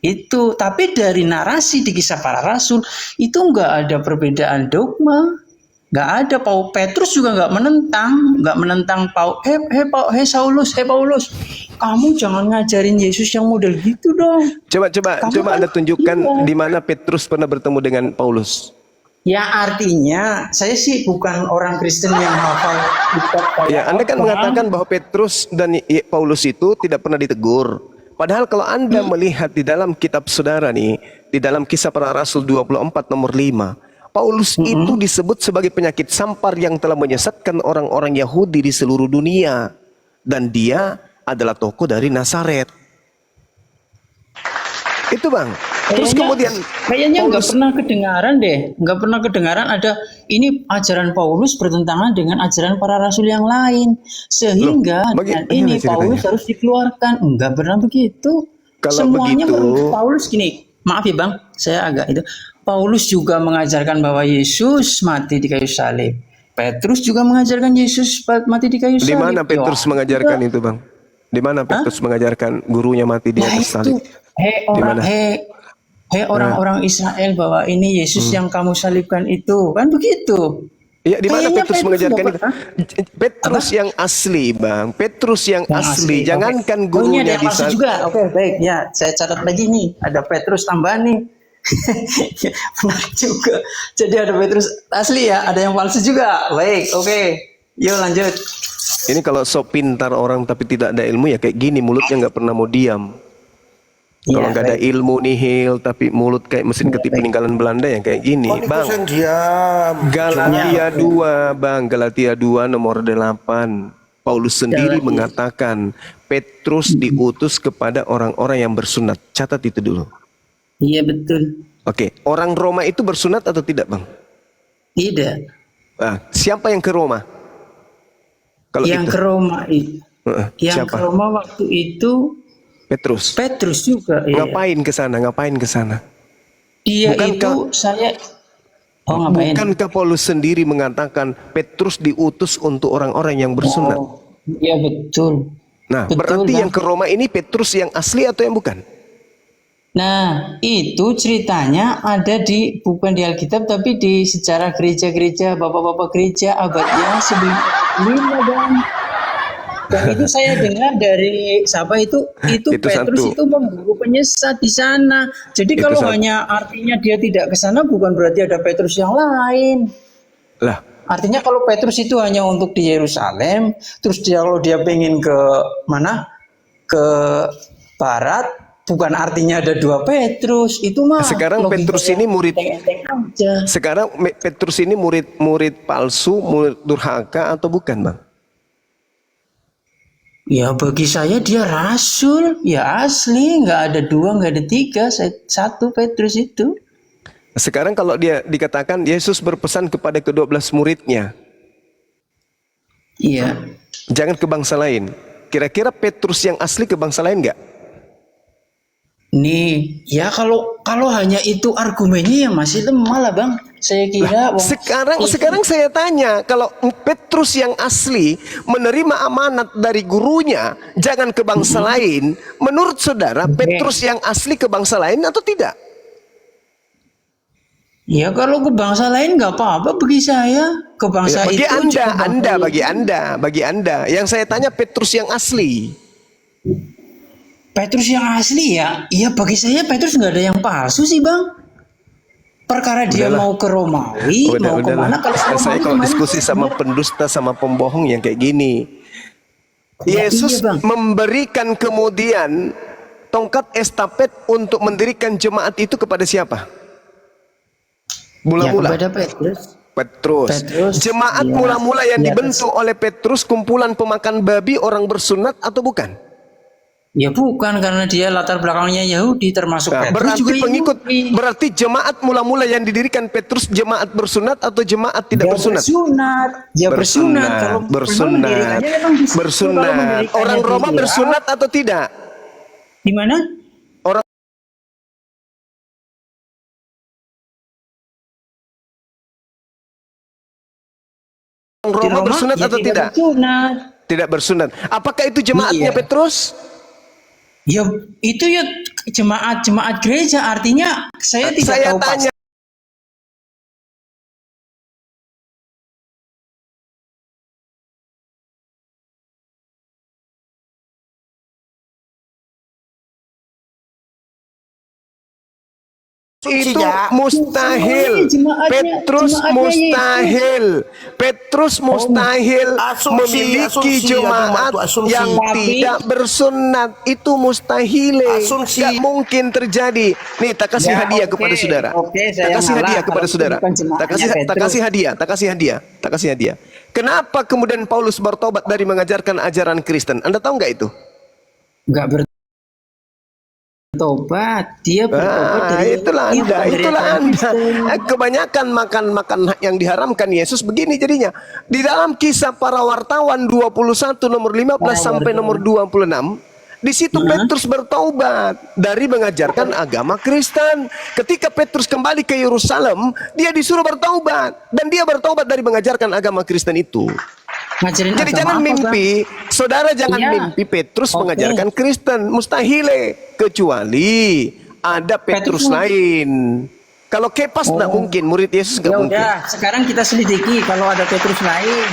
Itu, tapi dari narasi di Kisah Para Rasul itu nggak ada perbedaan dogma, nggak ada. Petrus juga nggak menentang Saulus, Paulus, kamu jangan ngajarin Yesus yang model gitu dong. Coba Anda tunjukkan di mana Petrus pernah bertemu dengan Paulus. Ya, artinya saya sih bukan orang Kristen yang hafal kitab. Ya, Anda kan mengatakan bahwa Petrus dan Paulus itu tidak pernah ditegur. Padahal kalau Anda melihat di dalam kitab saudara nih, di dalam Kisah Para Rasul 24 nomor 5, Paulus itu disebut sebagai penyakit sampar yang telah menyesatkan orang-orang Yahudi di seluruh dunia. Dan dia adalah tokoh dari Nazaret. Itu Bang. Terus kemudian kayaknya nggak pernah kedengaran ada ini ajaran Paulus bertentangan dengan ajaran para rasul yang lain, sehingga ini Paulus harus dikeluarkan. Enggak pernah begitu. Kalau Semuanya begitu, Paulus gini, maaf ya Bang, saya agak itu. Paulus juga mengajarkan bahwa Yesus mati di kayu salib. Petrus juga mengajarkan Yesus mati di kayu salib. Di mana Petrus Yohanes mengajarkan juga. itu, Bang? Di mana Petrus mengajarkan gurunya mati di Nah atas itu, salib? Di mana? orang-orang Israel, bahwa ini Yesus yang kamu salibkan itu, kan begitu. Iya, di mana Kayaknya Petrus mengajarkan Bapak, itu? Petrus yang asli, Bang. Petrus yang asli. oke. Jangankan Oh, ini ada gurunya yang palsu disalib. juga. Oke, baik. Ya, saya catat lagi nih. Ada Petrus tambahan nih. Menarik juga. Jadi ada Petrus asli ya, ada yang palsu juga. Baik, oke. Yuk lanjut. Ini kalau sok pintar orang tapi tidak ada ilmu ya kayak gini, mulutnya nggak pernah mau diam. Kalau Iya, nggak ada baik. ilmu nihil tapi mulut kayak mesin ketik peninggalan Belanda yang kayak gini, Bang. Galatia 2, Bang. Galatia 2 nomor 8. Paulus sendiri mengatakan Petrus diutus kepada orang-orang yang bersunat. Catat itu dulu. Iya betul. Oke, orang Roma itu bersunat atau tidak, Bang? Tidak. Siapa yang ke Roma? Kalau Yang itu. ke Roma itu. Yang Siapa? ke Roma waktu itu Petrus. Petrus juga. Iya. Ngapain ke sana? Ngapain ke sana? Dia Bukankah- itu saya. Oh ngapain? Bukankah Paulus sendiri mengatakan Petrus diutus untuk orang-orang yang bersunat? Oh, iya betul. Nah, betul, berarti Bang. yang ke Roma ini Petrus yang asli atau yang bukan? Nah, itu ceritanya ada bukan di Alkitab tapi di sejarah gereja-gereja, bapak-bapak gereja abad yang sebelum Bang. Dan itu saya dengar dari siapa itu Itu Petrus satu. itu memburu penyesat di sana. Jadi Itu kalau satu. hanya artinya dia tidak ke sana bukan berarti ada Petrus yang lain. Lah, Artinya kalau Petrus itu hanya untuk di Yerusalem, terus kalau dia pengen ke mana? Ke barat, bukan artinya ada 2 Petrus. Itu mah sekarang logika Petrus yang ini murid. enteng-enteng aja. Sekarang Petrus ini murid palsu, murid durhaka atau bukan, Bang? Ya bagi saya dia rasul, ya asli, nggak ada 2, nggak ada 3, 1 Petrus itu. Sekarang kalau dia dikatakan Yesus berpesan kepada ke-12 muridnya, Iya. jangan ke bangsa lain. Kira-kira Petrus yang asli ke bangsa lain nggak? Nih, ya kalau hanya itu argumennya ya masih lemah lah Bang. Saya kira Sekarang saya tanya, kalau Petrus yang asli menerima amanat dari gurunya, jangan ke bangsa lain, menurut saudara Petrus yang asli ke bangsa lain atau tidak? Ya kalau ke bangsa lain nggak apa-apa bagi saya. Ke bangsa Bagi itu Anda, juga bangsa bagi Anda. Yang saya tanya Petrus yang asli. Petrus yang asli ya, iya bagi saya Petrus nggak ada yang palsu sih Bang. Perkara dia Udahlah. mau ke Romawi, mau kemana? Kalau Saya Romawi kalau kemana? diskusi sama pendusta, sama pembohong yang kayak gini. Ya, Yesus iya, Bang. memberikan kemudian tongkat estafet untuk mendirikan jemaat itu kepada siapa? Ya Mula-mula. kepada Petrus. Petrus. Jemaat ya, mula-mula yang di atas. dibentuk oleh Petrus kumpulan pemakan babi orang bersunat atau bukan? Ya bukan, karena dia latar belakangnya Yahudi, termasuk Nah, Petrus berarti juga pengikut, Yahudi. berarti jemaat mula-mula yang didirikan Petrus jemaat bersunat atau jemaat tidak Dia bersunat? Dia bersunat. Kalau memang mendirikannya memang di situ. Kalau bersunat. mendirikannya Orang Roma dia, bersunat atau tidak? Di mana? Orang Di Roma Roma bersunat ya atau tidak? Bersunat. Tidak bersunat. Apakah itu jemaatnya Iya. Petrus? Ya itu ya jemaat gereja, artinya saya tidak Saya tahu tanya. Itu mustahil. Petrus mustahil. Petrus mustahil memiliki jemaat yang tidak bersunat. Itu mustahil. Gak mungkin terjadi. Nih, tak kasih Ya, hadiah oke. kepada saudara. Oke, saya Tak kasih ngalah hadiah kepada kalau saudara. bukan jemaatnya Tak kasih hadiah. Tak kasih hadiah. Tak kasih hadiah. Kenapa kemudian Paulus bertobat dari mengajarkan ajaran Kristen? Anda tahu nggak itu? Nggak bertobat, dia bertobat dari Itulah Anda. Kebanyakan makan yang diharamkan Yesus begini jadinya. Di dalam Kisah Para Wartawan 21 nomor 15 sampai nomor 26, Di situ Petrus bertaubat dari mengajarkan agama Kristen. Ketika Petrus kembali ke Yerusalem, dia disuruh bertaubat, dan dia bertaubat dari mengajarkan agama Kristen itu. Ngajarin Jadi agama jangan apa, mimpi, saudara jangan Iya. mimpi Petrus Oke. mengajarkan Kristen, mustahil, kecuali ada Petrus Petrus- lain. Kalau Kepas tidak mungkin, murid Yesus nggak Ya mungkin. udah, sekarang kita selidiki kalau ada Petrus lain.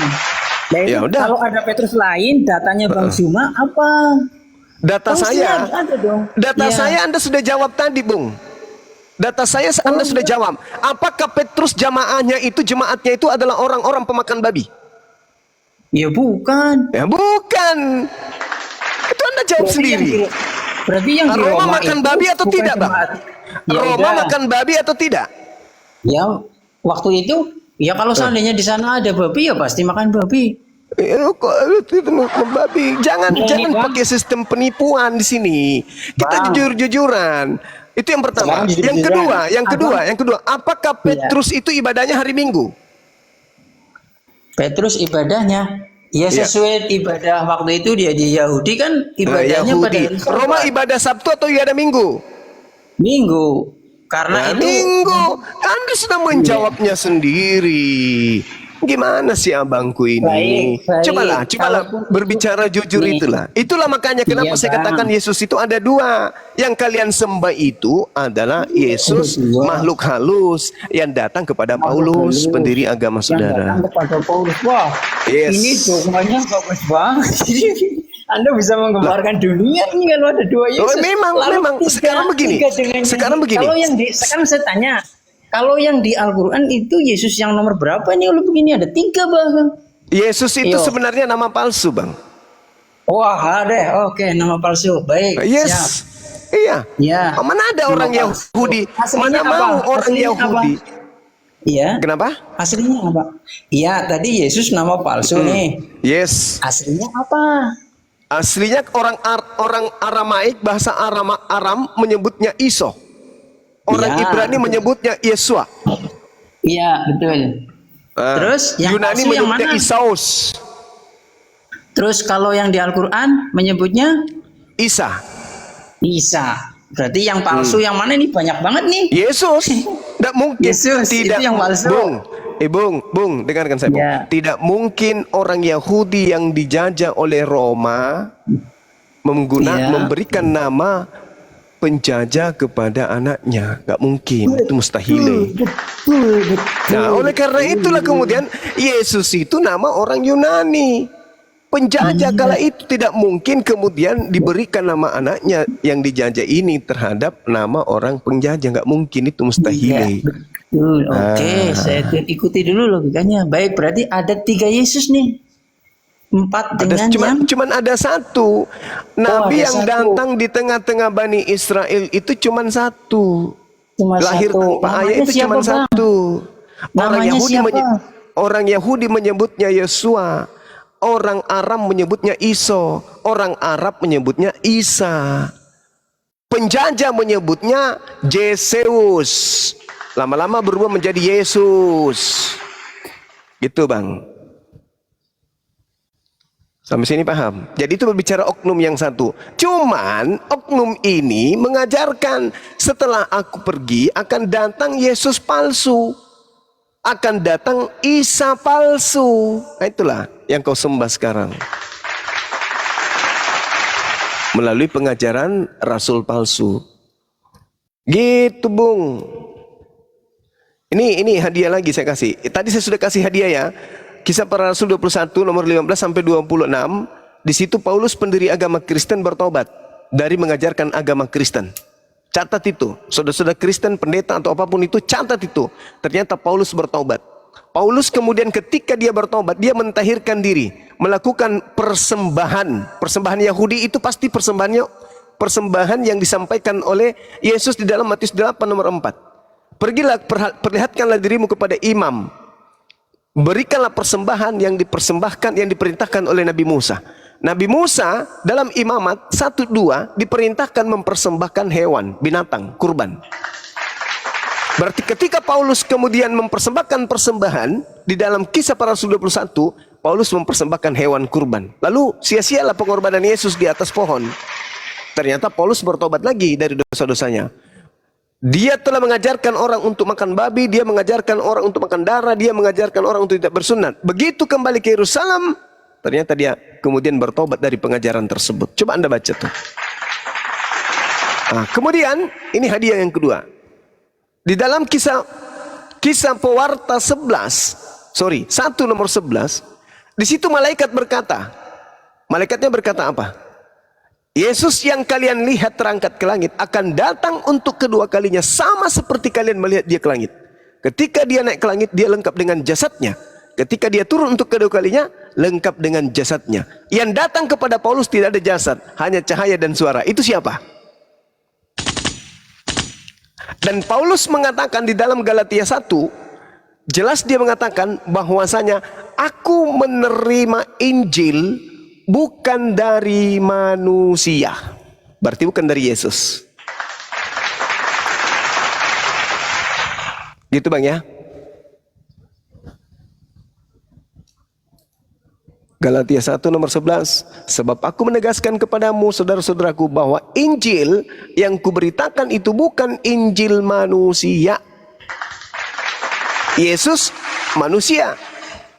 Nah, itu Ya udah. kalau ada Petrus lain, datanya Bang Zuma apa? Data Mestinya saya, ada dong. data Iya. saya Anda sudah jawab tadi, Bung. Data saya Anda sudah jawab. Apakah Petrus jamaatnya itu adalah orang-orang pemakan babi? Ya bukan. Ya bukan. Itu Anda jawab sendiri. Berarti yang di Roma Roma makan itu babi atau bukan tidak, Bang? jemaat. Ya Roma udah. makan babi atau tidak? Ya waktu itu ya kalau seandainya di sana ada babi ya pasti makan babi. Kok itu makan babi? Jangan Ini, jangan Bang. pakai sistem penipuan di sini. Kita Bang. jujur-jujuran. Itu yang pertama. Sekarang jujur-jujuran. Yang kedua, apakah Petrus itu ibadahnya hari Minggu? Petrus ibadahnya ya Iya. sesuai ibadah waktu itu dia di Yahudi kan ibadahnya pada Yahudi. hari Sabat. Roma ibadah Sabtu atau ibadah Minggu? Minggu. Karena Nah, itu Minggu. Anda sudah menjawabnya sendiri. Gimana sih abangku ini? Baik, baik. Cobalah Kalaupun berbicara jujur Nih. itulah. Itulah makanya kenapa Iya, saya Bang. katakan Yesus itu ada dua. Yang kalian sembah itu adalah Yesus Ada dua. makhluk halus yang datang kepada Paulus, halus. pendiri agama yang datang saudara. kepada Paulus. Wah, Yes. ini dokumennya bagus banget. Anda bisa menggemparkan dunia ini kalau ada dua Yesus. Oh, memang. Sekarang begini. Kalau yang sekarang saya tanya, kalau yang di Al-Quran itu Yesus yang nomor berapa ini? Kalau begini ada 3 bahkan. Yesus itu Iyo. sebenarnya nama palsu, Bang. Wah, ada. Oke, nama palsu. Baik. Siap. Yes. Iya. Ya. Mana ada orang Nama palsu. Yahudi? Aslinya Mana apa? mau orang Aslinya Yahudi? Iya. Kenapa? Aslinya apa? Iya, tadi Yesus nama palsu nih. Yes. Aslinya apa? Aslinya orang Aramaik, bahasa Aram menyebutnya Iso. Orang Ya, Ibrani betul. menyebutnya Yesua. Iya, betul. Terus yang Yunani palsu yang menyebutnya mana? Isaus. Terus kalau yang di Al-Quran menyebutnya Isa. Isa. Berarti yang palsu yang mana nih? Banyak banget nih. Yesus. Tidak mungkin. Yesus, Tidak itu yang palsu. Bung, dengarkan saya, Bung. Ya. Tidak mungkin orang Yahudi yang dijajah oleh Roma Ya. memberikan nama penjajah kepada anaknya. Gak mungkin, itu mustahil. Nah, oleh karena itulah kemudian Yesus itu nama orang Yunani. Penjajah kala itu tidak mungkin kemudian diberikan nama anaknya yang dijajah ini terhadap nama orang penjajah. Gak mungkin, itu mustahil. Iya, betul. Oke, saya ikuti dulu logikanya. Baik, berarti ada 3 Yesus nih. 4 dengan Cuman ada satu nabi ada yang satu. datang di tengah-tengah Bani Israel itu cuman satu. Cuma Lahir satu. tanpa ayah Namanya itu siapa, cuman Bang? satu. Namanya siapa? Orang Yahudi menyebutnya Yesua. Orang Aram menyebutnya Iso. Orang Arab menyebutnya Isa. Penjajah menyebutnya Yesus. Lama-lama berubah menjadi Yesus. Gitu, Bang. Sampai sini paham? Jadi itu berbicara oknum yang satu. Cuman oknum ini mengajarkan setelah aku pergi akan datang Yesus palsu. Akan datang Isa palsu. Nah, itulah yang kau sembah sekarang. Melalui pengajaran Rasul palsu. Gitu, Bung. Ini hadiah lagi saya kasih. Tadi saya sudah kasih hadiah ya. Kisah Para Rasul 21 nomor 15 sampai 26. Di situ Paulus pendiri agama Kristen bertobat dari mengajarkan agama Kristen. Catat itu, saudara-saudara Kristen, pendeta atau apapun itu, catat itu. Ternyata Paulus bertobat. Paulus kemudian ketika dia bertobat, dia mentahirkan diri, melakukan persembahan. Persembahan Yahudi itu pasti persembahan yang disampaikan oleh Yesus di dalam Matius 8 nomor 4. Pergilah, perlihatkanlah dirimu kepada imam. Berikanlah persembahan yang dipersembahkan, yang diperintahkan oleh Nabi Musa. Nabi Musa dalam imamat 1-2 diperintahkan mempersembahkan hewan, binatang, kurban. Berarti ketika Paulus kemudian mempersembahkan persembahan di dalam Kisah Para Rasul 21, Paulus mempersembahkan hewan kurban. Lalu sia-sialah pengorbanan Yesus di atas pohon. Ternyata Paulus bertobat lagi dari dosa-dosanya. Dia telah mengajarkan orang untuk makan babi, dia mengajarkan orang untuk makan darah, dia mengajarkan orang untuk tidak bersunat. Begitu kembali ke Yerusalem, ternyata dia kemudian bertobat dari pengajaran tersebut. Coba Anda baca tuh. Nah, kemudian ini hadiah yang kedua. Di dalam kisah pewarta 1 nomor 11, di situ malaikat berkata, malaikatnya berkata apa? Yesus yang kalian lihat terangkat ke langit akan datang untuk kedua kalinya sama seperti kalian melihat dia ke langit. Ketika dia naik ke langit, dia lengkap dengan jasadnya. Ketika dia turun untuk kedua kalinya, lengkap dengan jasadnya. Yang datang kepada Paulus tidak ada jasad, hanya cahaya dan suara. Itu siapa? Dan Paulus mengatakan di dalam Galatia 1, jelas dia mengatakan bahwasanya aku menerima Injil bukan dari manusia. Berarti bukan dari Yesus. Gitu Bang ya. Galatia 1 nomor 11. Sebab aku menegaskan kepadamu saudara-saudaraku bahwa Injil yang kuberitakan itu bukan Injil manusia. Yesus manusia.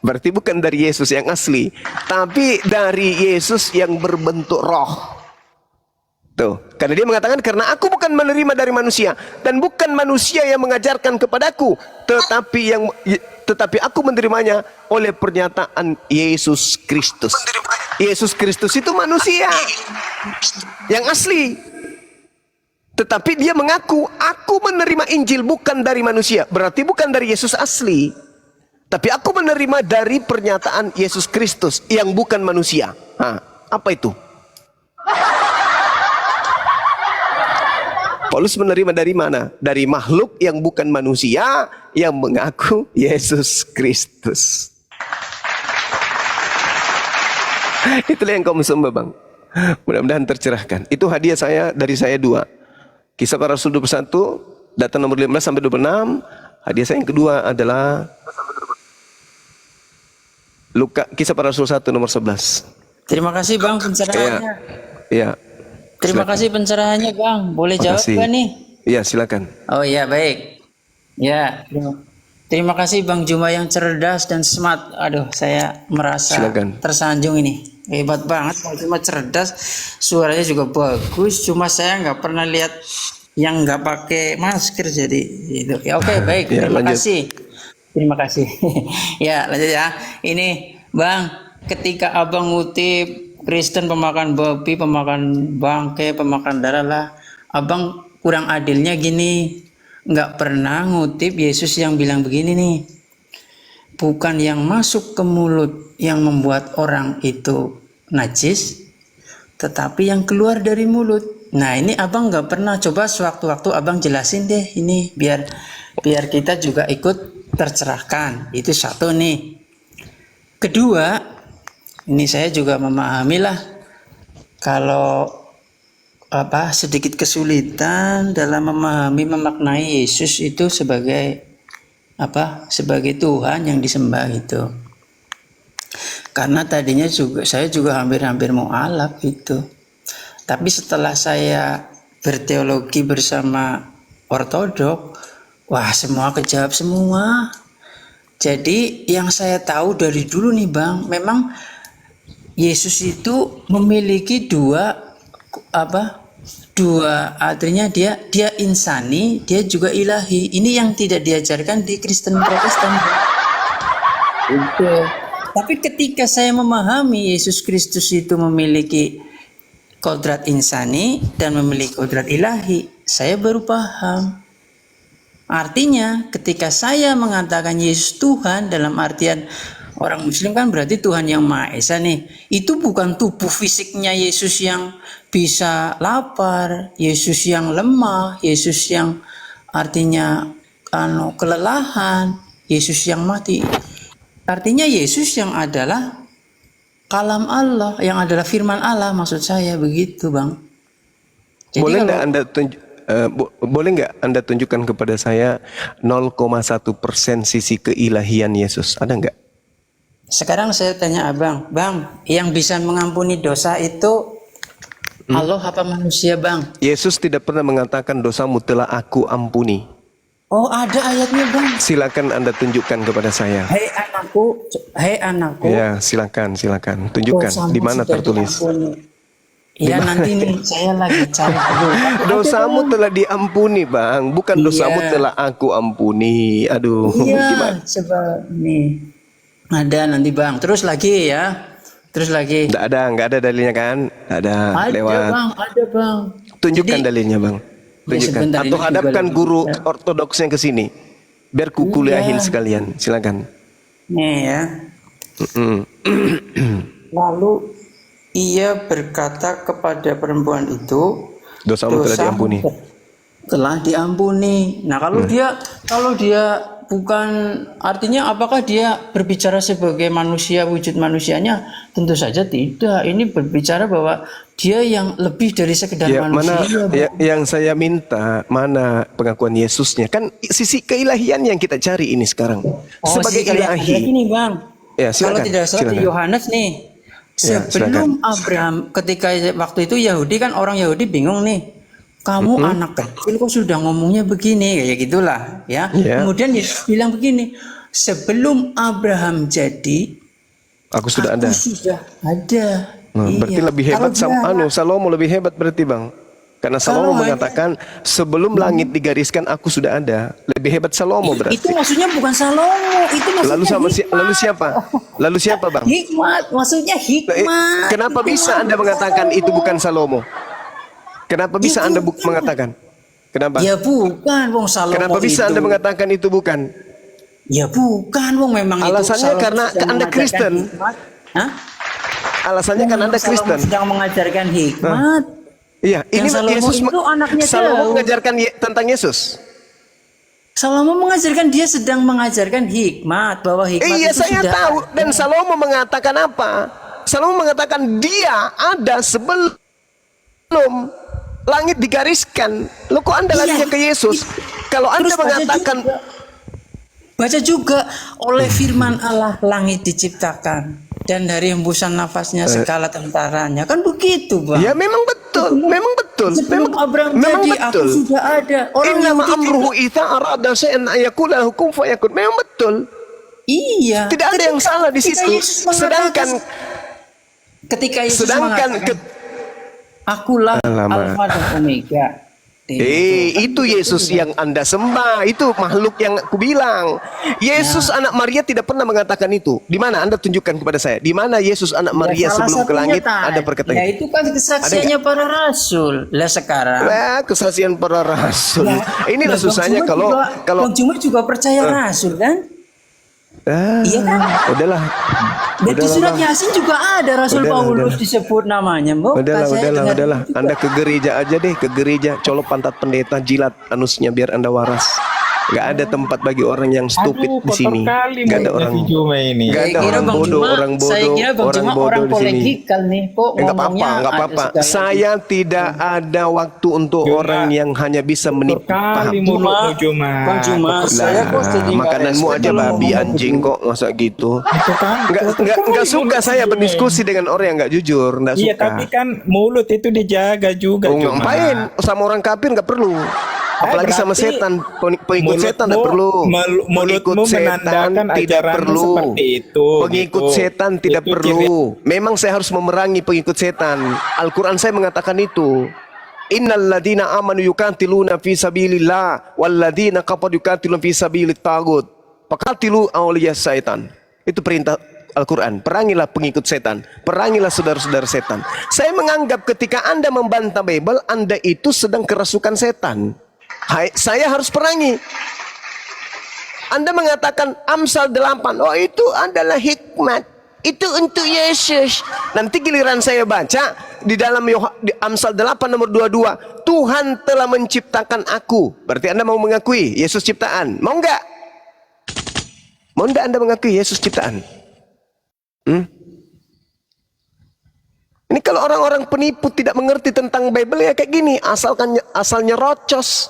Berarti bukan dari Yesus yang asli, tapi dari Yesus yang berbentuk roh. Tuh, karena dia mengatakan karena aku bukan menerima dari manusia dan bukan manusia yang mengajarkan kepadaku, tetapi aku menerimanya oleh pernyataan Yesus Kristus. Yesus Kristus itu manusia yang asli. Tetapi dia mengaku, aku menerima Injil bukan dari manusia. Berarti bukan dari Yesus asli. Tapi aku menerima dari pernyataan Yesus Kristus yang bukan manusia. Apa itu? Paulus menerima dari mana? Dari makhluk yang bukan manusia yang mengaku Yesus Kristus. Itulah yang kamu sembah Bang. Mudah-mudahan tercerahkan. Itu hadiah dari saya 2. Kisah Para Rasul 21, data nomor 15 sampai 26. Hadiah saya yang kedua adalah Kisah Para Rasul 1 nomor 11. Terima kasih Bang pencerahannya. Iya. Terima kasih pencerahannya Bang. Boleh jawab gak nih? Iya silakan. Oh iya baik. Ya. Terima kasih Bang Juma yang cerdas dan smart. Aduh saya merasa tersanjung ini. Hebat banget Bang Juma cerdas. Suaranya juga bagus. Cuma saya nggak pernah lihat yang nggak pakai masker jadi. Gitu. Ya oke baik. Terima kasih. Terima kasih. Ya lanjut ya. Ini Bang, ketika Abang ngutip Kristen pemakan babi, pemakan bangkai, pemakan darah lah, Abang kurang adilnya gini, nggak pernah ngutip Yesus yang bilang begini nih, bukan yang masuk ke mulut yang membuat orang itu najis, tetapi yang keluar dari mulut. Nah ini Abang nggak pernah. Coba sewaktu-waktu Abang jelasin deh ini biar kita juga ikut tercerahkan. Itu satu nih. Kedua, ini saya juga memahami lah kalau sedikit kesulitan dalam memaknai Yesus itu sebagai Tuhan yang disembah gitu. Karena tadinya saya juga hampir mualaf itu. Tapi setelah saya berteologi bersama ortodok, wah semua kejawab semua. Jadi yang saya tahu dari dulu nih Bang, memang Yesus itu memiliki dua artinya dia insani, dia juga ilahi. Ini yang tidak diajarkan di Kristen Protestan. Itu. Tapi ketika saya memahami Yesus Kristus itu memiliki kodrat insani dan memiliki kodrat ilahi, saya baru paham. Artinya ketika saya mengatakan Yesus Tuhan dalam artian orang Muslim kan berarti Tuhan yang Maha Esa nih. Itu bukan tubuh fisiknya Yesus yang bisa lapar, Yesus yang lemah, Yesus yang artinya kelelahan, Yesus yang mati. Artinya Yesus yang adalah kalam Allah, yang adalah firman Allah, maksud saya begitu Bang. Jadi boleh nggak Anda tunjukkan kepada saya 0,1% sisi keilahian Yesus? Ada nggak? Sekarang saya tanya Abang, Bang, yang bisa mengampuni dosa itu Allah apa manusia, Bang? Yesus tidak pernah mengatakan dosamu telah aku ampuni. Oh, ada ayatnya, Bang. Silakan Anda tunjukkan kepada saya. Hei anakku. Ya, silakan. Tunjukkan dosamu di mana sudah tertulis. diampuni. Iya, nanti nih saya lagi cari dulu. Dosamu telah diampuni, Bang. Bukan dosamu Iya. telah aku ampuni. Aduh, Iya, gimana? coba nih. Ada nanti, Bang. Terus lagi ya. Terus lagi. Nggak ada dalilnya kan? Ada, Ada, lewat. Bang. Ada, Bang. Tunjukkan Jadi- dalilnya, Bang. Tunjukkan. sebentar, Atau ini juga hadapkan lagi. guru ortodoksnya ke sini. Biar ku kuliahin Iya. sekalian. Silakan. Nih ya. Mm. Lalu ia berkata kepada perempuan itu, Dosamu telah diampuni. telah diampuni. Nah, kalau dia bukan, artinya apakah dia berbicara sebagai manusia, wujud manusianya? Tentu saja tidak. Ini berbicara bahwa dia yang lebih dari sekedar Ya, mana manusia. Bang. yang saya minta, mana pengakuan Yesusnya? Kan sisi keilahian yang kita cari ini sekarang. Sebagai ilahi. Ini, Bang. Ya, Kalau silakan. tidak salah di silakan. Yohanes nih. Ya, Sebelum Abraham, ketika waktu itu Yahudi kan, orang Yahudi bingung nih. Kamu anak kecil kok sudah ngomongnya begini, kayak gitulah ya. Ya. Kemudian Yesus bilang begini, sebelum Abraham jadi, Aku sudah ada. aku sudah ada. Nah, berarti Iya. lebih Kalau hebat Salomo lebih hebat berarti, Bang. Karena Salomo Kalau mengatakan sebelum langit digariskan aku sudah ada. Lebih hebat Salomo berarti. Itu maksudnya bukan Salomo, itu maksudnya Lalu siapa? Lalu siapa, Bang? Hikmat, maksudnya hikmat. Kenapa Itu bisa Anda mengatakan itu bukan Salomo? Kenapa bisa Itu Anda bukan. mengatakan? Kenapa? Ya bukan, wong Salomo. Kenapa bisa itu. Anda mengatakan itu bukan? Ya bukan, wong memang Alasannya itu. Salomo karena sedang Anda mengajarkan Kristen. hikmat. Hah? Alasannya kan Anda Salomo Kristen. sedang mengajarkan hikmat. Iya, ini Yang Salomo Yesus itu anaknya Salomo Daud. mengajarkan tentang Yesus. Salomo mengajarkan, dia sedang mengajarkan hikmat, bahwa hikmat Iya, itu saya sudah tahu. ada. Dan Salomo mengatakan apa? Salomo mengatakan dia ada sebelum langit digariskan. Loh, kok Anda Iya. larinya ke Yesus? Kalau Anda Terus mengatakan baca juga oleh firman Allah langit diciptakan, dan dari hembusan nafasnya segala tentaranya. Kan begitu, Bang. ya memang betul, memang betul. Sebelum Abraham memang jadi, betul. aku sudah ada. Orang Innama Yahudi amruhu juga- idza arada syai'an ayaqula lahu kun fayakun. Memang betul. Iya. Tidak ada yang salah di Ketika situ. Yesus mengatakan- ketika Yesus mengatakan, akulah Alamak. Alfa dan Omega. Itu Yesus yang Anda sembah. Itu makhluk yang aku bilang. Yesus anak Maria tidak pernah mengatakan itu. Di mana Anda tunjukkan kepada saya? Di mana Yesus anak Maria salah sebelum ke satunya langit tadi. ada perkataan Ya itu? itu kan kesaksiannya para rasul. Lah sekarang. Wah, kesaksian para rasul. Inilah Bang susahnya Juma kalau Bang Juma juga percaya rasul kan? Iya kan? udahlah. Dan di surat Bang. Yasin juga ada Rasul Udahlah, Paulus udahlah. disebut namanya, Mbok. Udahlah. Anda ke gereja aja deh, ke gereja, colok pantat pendeta, jilat anusnya biar Anda waras. Gak ada tempat bagi orang yang stupid di sini. Gak ada orang. Gak ada orang bodoh, Saya kira Bang orang Juma bodoh orang di sini. kolegikal nih, kok Enggak ngomongnya apa-apa, enggak ada apa-apa. segala Saya tidak ada waktu untuk orang yang hanya bisa menipu. Paham? Bang Juma, saya kok jadi nggak Makananmu respect aja kalau babi ngomong anjing kok, masa gitu. Enggak suka saya berdiskusi dengan orang yang enggak jujur, enggak suka. Iya, tapi kan mulut itu dijaga juga. Oh, Cuma. ngapain? Sama orang kafir nggak perlu. Apalagi sama berarti setan, pengikut setan tidak perlu. mulutmu menandakan tidak ajaranmu perlu. seperti itu. Pengikut gitu. setan tidak Itu perlu. Memang saya harus memerangi pengikut setan. Al-Quran saya mengatakan itu. Innal ladina amanu yuqatiluna fi sabilillah wal ladina kafaru yuqatiluna fi sabilit tagut. Faqatilu awliya syaitan. Itu perintah Al-Quran. Perangilah pengikut setan. Perangilah saudara-saudara setan. Saya menganggap ketika Anda membantah Bible, Anda itu sedang kerasukan setan. Saya harus perangi. Anda mengatakan Amsal 8. Oh, itu adalah hikmat. Itu untuk Yesus. Nanti giliran saya baca di dalam di Amsal 8 nomor 22. Tuhan telah menciptakan aku. Berarti Anda mau mengakui Yesus ciptaan. Mau enggak? Mau enggak Anda mengakui Yesus ciptaan? Ini kalau orang-orang penipu tidak mengerti tentang Bible ya kayak gini. Asalnya rocos.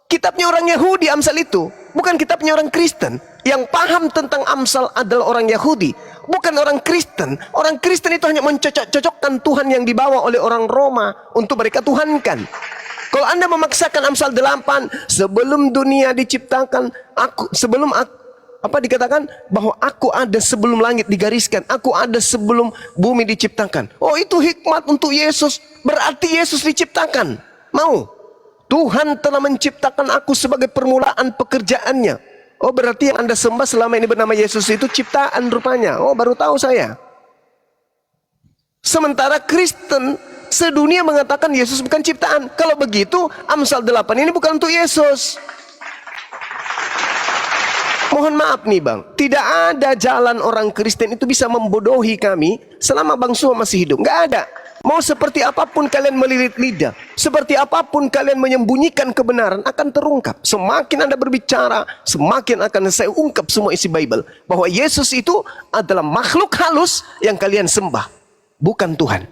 Kitabnya orang Yahudi Amsal itu. Bukan kitabnya orang Kristen. Yang paham tentang Amsal adalah orang Yahudi. bukan orang Kristen. Orang Kristen itu hanya mencocok-cocokkan Tuhan yang dibawa oleh orang Roma untuk mereka tuhankan. Kalau Anda memaksakan Amsal 8, sebelum dunia diciptakan, apa dikatakan bahwa aku ada sebelum langit digariskan, aku ada sebelum bumi diciptakan. Oh, itu hikmat untuk Yesus. Berarti Yesus diciptakan. Mau? Tuhan telah menciptakan aku sebagai permulaan pekerjaannya. Oh, berarti yang Anda sembah selama ini bernama Yesus itu ciptaan rupanya. Oh, baru tahu saya. Sementara Kristen sedunia mengatakan Yesus bukan ciptaan. Kalau begitu, Amsal 8 ini bukan untuk Yesus. Mohon maaf nih Bang, tidak ada jalan orang Kristen itu bisa membodohi kami selama Bang Suma masih hidup. Nggak ada. Mau seperti apapun kalian melilit lidah, seperti apapun kalian menyembunyikan kebenaran akan terungkap. Semakin Anda berbicara, semakin akan saya ungkap semua isi Bible. Bahwa Yesus itu adalah makhluk halus yang kalian sembah, bukan Tuhan.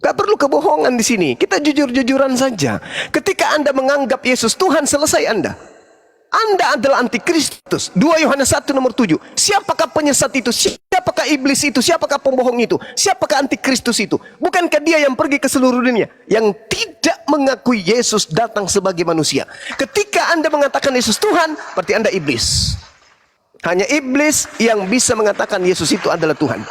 Gak perlu kebohongan di sini. Kita jujur-jujuran saja. Ketika Anda menganggap Yesus Tuhan, selesai Anda. Anda adalah antikristus. 2 Yohanes 1 nomor 7. Siapakah penyesat itu? Siapakah iblis itu? Siapakah pembohong itu? Siapakah antikristus itu? Bukankah dia yang pergi ke seluruh dunia? Yang tidak mengakui Yesus datang sebagai manusia. Ketika Anda mengatakan Yesus Tuhan, berarti Anda iblis. Hanya iblis yang bisa mengatakan Yesus itu adalah Tuhan.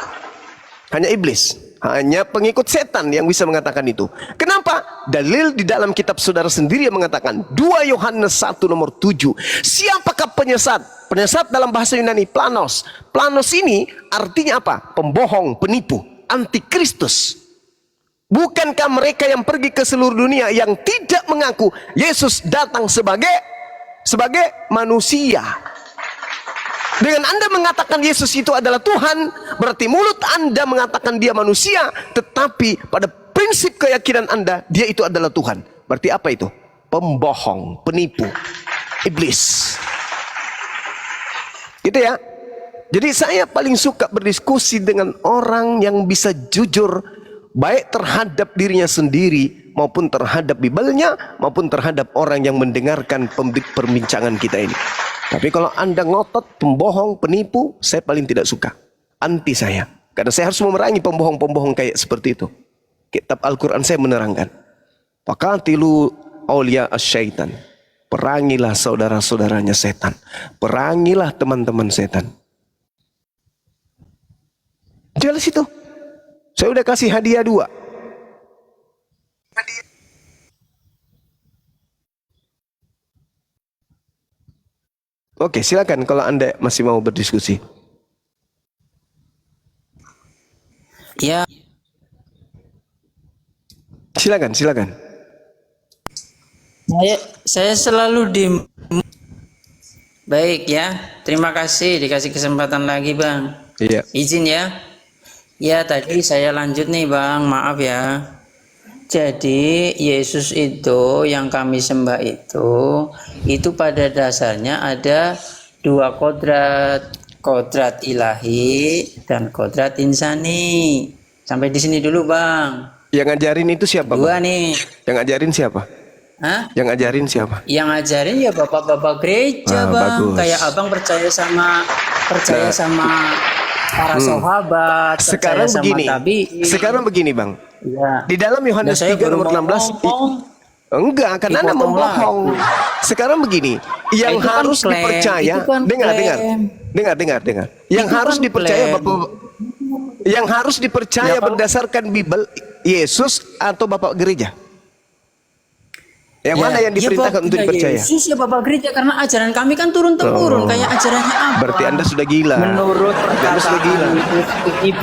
Hanya iblis. Hanya pengikut setan yang bisa mengatakan itu. Kenapa? Dalil di dalam kitab saudara sendiri yang mengatakan 2 Yohanes 1 nomor 7. Siapakah penyesat? Penyesat dalam bahasa Yunani planos. Planos ini artinya apa? Pembohong, penipu, antikristus. Bukankah mereka yang pergi ke seluruh dunia yang tidak mengaku Yesus datang sebagai manusia? Dengan Anda mengatakan Yesus itu adalah Tuhan, berarti mulut Anda mengatakan dia manusia, tetapi pada prinsip keyakinan Anda, dia itu adalah Tuhan. Berarti apa itu? Pembohong, penipu, iblis. Gitu ya. Jadi saya paling suka berdiskusi dengan orang yang bisa jujur, baik terhadap dirinya sendiri, maupun terhadap Bible-nya, maupun terhadap orang yang mendengarkan perbincangan kita ini. Tapi kalau Anda ngotot, pembohong, penipu, saya paling tidak suka. Anti saya. Karena saya harus memerangi pembohong-pembohong kayak seperti itu. Kitab Al-Quran saya menerangkan. Faqatilu awliya asyaitan. Perangilah saudara-saudaranya setan. Perangilah teman-teman setan. Jelas itu. Saya udah kasih hadiah 2. Oke, silakan kalau Anda masih mau berdiskusi. Ya. Silakan. Saya selalu baik ya. Terima kasih dikasih kesempatan lagi, Bang. Iya. Izin ya. Ya, tadi saya lanjut nih, Bang. Maaf ya. Jadi Yesus itu yang kami sembah itu pada dasarnya ada 2 kodrat ilahi dan kodrat insani. Sampai di sini dulu, Bang. Yang ngajarin itu siapa? 2 Bang? nih. Yang ngajarin siapa? Hah? Yang ngajarin siapa? Yang ngajarin ya bapak-bapak gereja, Bang. Bagus. Kayak Abang percaya sama para sahabat, Sekarang percaya begini. sama tabi'in. Sekarang begini, Bang. Ya. Di dalam Yohanes 3 nomor 16 enggak, karena Anda membohong. Sekarang begini, yang Itu kan harus klaim, dipercaya, itu kan dengar. Yang Itu harus kan dipercaya klaim. Bapak, yang harus dipercaya Ya, Pak. berdasarkan Bible, Yesus atau Bapak gereja? Yang mana yang diperintahkan untuk dipercaya? Yesus ya Bapak gereja, karena ajaran kami kan turun-temurun kayak ajarannya apa? Berarti Anda sudah gila. Menurut Anda sudah gila.